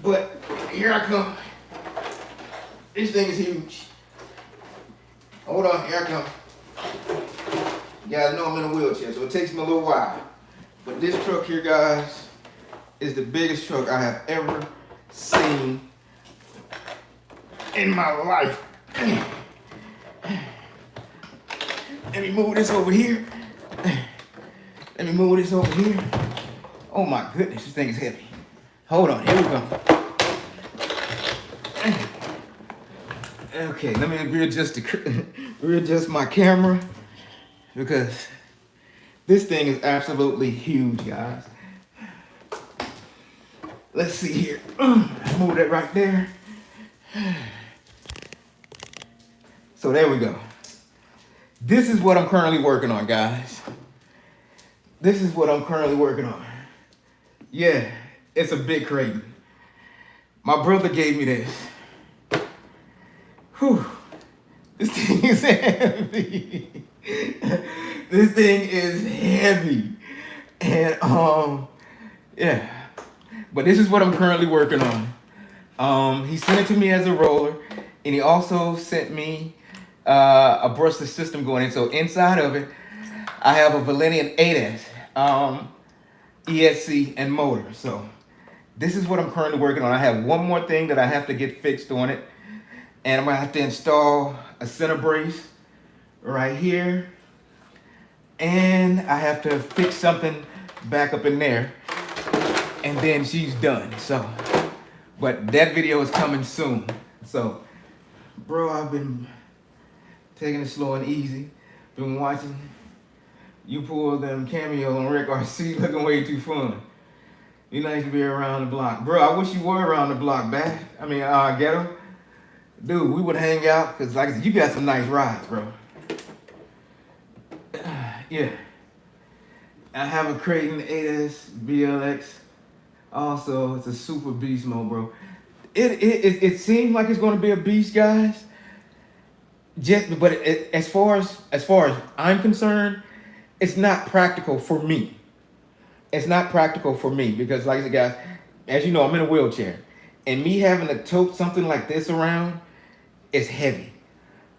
But here I come. This thing is huge. Hold on, here I come. You guys know I'm in a wheelchair, so it takes me a little while. But this truck here, guys, is the biggest truck I have ever seen in my life. Let me move this over here. Let me move this over here. Oh my goodness, this thing is heavy. Hold on, here we go. Okay, let me readjust my camera because this thing is absolutely huge, guys. Let's see here. Move that right there. So there we go. This is what I'm currently working on, guys. This is what I'm currently working on. Yeah, it's a big crate. My brother gave me this. Whew. This thing is heavy. This thing is heavy. And yeah. But this is what I'm currently working on. He sent it to me as a roller, and he also sent me a brushless system going in. So inside of it, I have a Valenian 8S, ESC, and motor. So this is what I'm currently working on. I have one more thing that I have to get fixed on it, and I'm gonna have to install a center brace right here, and I have to fix something back up in there, and then she's done. So, but that video is coming soon. So, bro, I've been taking it slow and easy. Been watching you pull them cameo on Rick RC, looking way too fun. You like to be around the block. Bro, I wish you were around the block, ghetto. Dude, we would hang out, because like I said, you got some nice rides, bro. Yeah. I have a Krazy 8S BLX. Also, it's a super beast mode, bro. It seems like it's going to be a beast, guys. But as far as I'm concerned, it's not practical for me. It's not practical for me because, like I said, guys, as you know, I'm in a wheelchair, and me having to tote something like this around is heavy.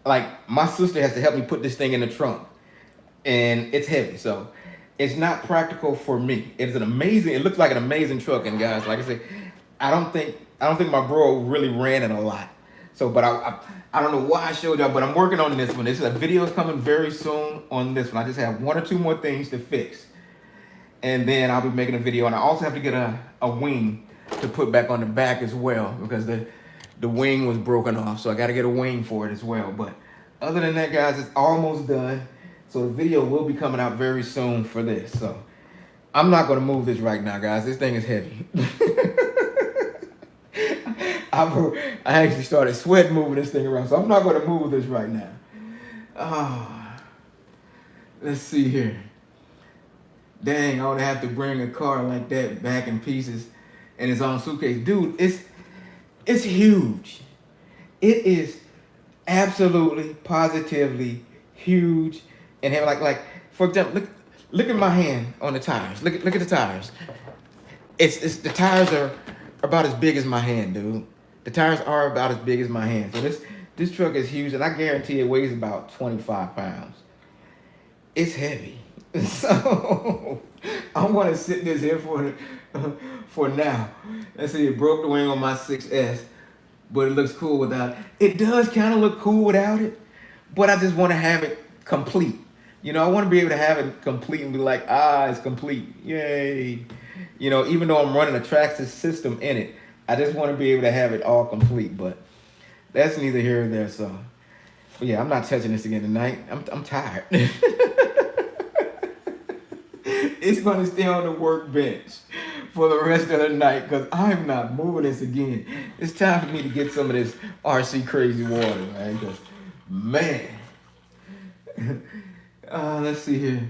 Like, my sister has to help me put this thing in the trunk, and it's heavy, so it's not practical for me. It looks like an amazing truck, and guys, like I said, I don't think my bro really ran it a lot. So, but I don't know why I showed y'all, but I'm working on this one. This is a video is coming very soon on this one. I just have 1 or 2 more things to fix, and then I'll be making a video. And I also have to get a wing to put back on the back as well, because the wing was broken off, so I got to get a wing for it as well. But other than that, guys, it's almost done. So the video will be coming out very soon for this. So I'm not gonna move this right now, guys. This thing is heavy. I actually started sweat moving this thing around, so I'm not gonna move this right now. Let's see here. Dang, I would have to bring a car like that back in pieces and its own suitcase. Dude, it's huge. It is absolutely, positively huge and heavy. Like for example, look at my hand on the tires. Look at the tires. It's the tires are about as big as my hand, dude. The tires are about as big as my hand. So this truck is huge, and I guarantee it weighs about 25 pounds. It's heavy. So I'm gonna sit this here for now. Let's see, it broke the wing on my 6S, but it looks cool without it. It does kind of look cool without it, but I just want to have it complete. You know, I want to be able to have it complete and be like, it's complete. Yay. You know, even though I'm running a Traxxas system in it, I just want to be able to have it all complete, but that's neither here nor there. So, but yeah, I'm not touching this again tonight. I'm tired. It's going to stay on the workbench for the rest of the night because I'm not moving this again. It's time for me to get some of this RC Krazy water, man. Because, man. Let's see here.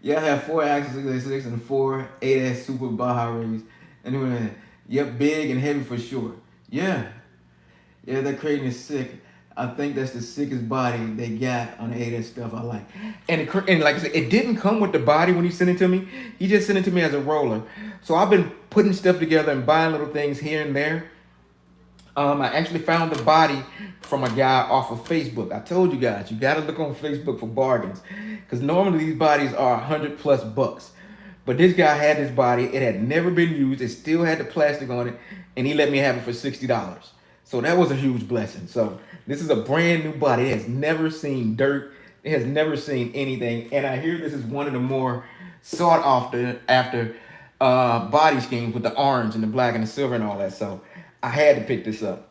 Yeah, I have 4 axles, 6 and 4 8S Super Baja Rays. And then, yep, big and heavy for sure. Yeah, that Krazy is sick. I think that's the sickest body they got on the 8S stuff I like. And like I said, it didn't come with the body when he sent it to me. He just sent it to me as a roller. So I've been putting stuff together and buying little things here and there. I actually found the body from a guy off of Facebook. I told you guys, you gotta look on Facebook for bargains. Because normally these bodies are $100+ But this guy had this body, it had never been used, it still had the plastic on it, and he let me have it for $60. So that was a huge blessing. So this is a brand new body. It has never seen dirt. It has never seen anything. And I hear this is one of the more sought after body schemes with the orange and the black and the silver and all that. So I had to pick this up.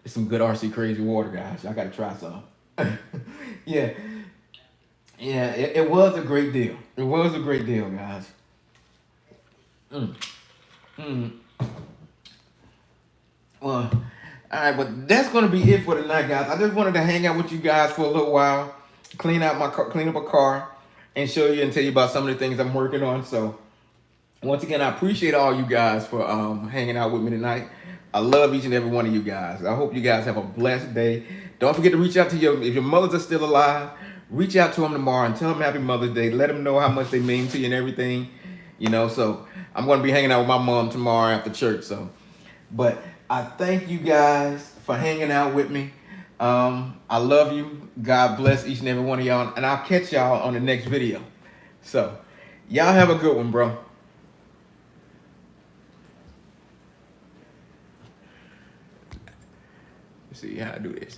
It's some good RC Krazy water, guys. I gotta try some. Yeah, it was a great deal. It was a great deal, guys. Well, all right, but that's gonna be it for tonight, guys. I just wanted to hang out with you guys for a little while, clean up a car, and show you and tell you about some of the things I'm working on. So once again, I appreciate all you guys for hanging out with me tonight. I love each and every one of you guys. I hope you guys have a blessed day. Don't forget to reach out to if your mothers are still alive, reach out to them tomorrow and tell them Happy Mother's Day. Let them know how much they mean to you and everything. You know, so I'm going to be hanging out with my mom tomorrow after church. So, but I thank you guys for hanging out with me. I love you. God bless each and every one of y'all. And I'll catch y'all on the next video. So, y'all have a good one, bro. Let's see how I do this.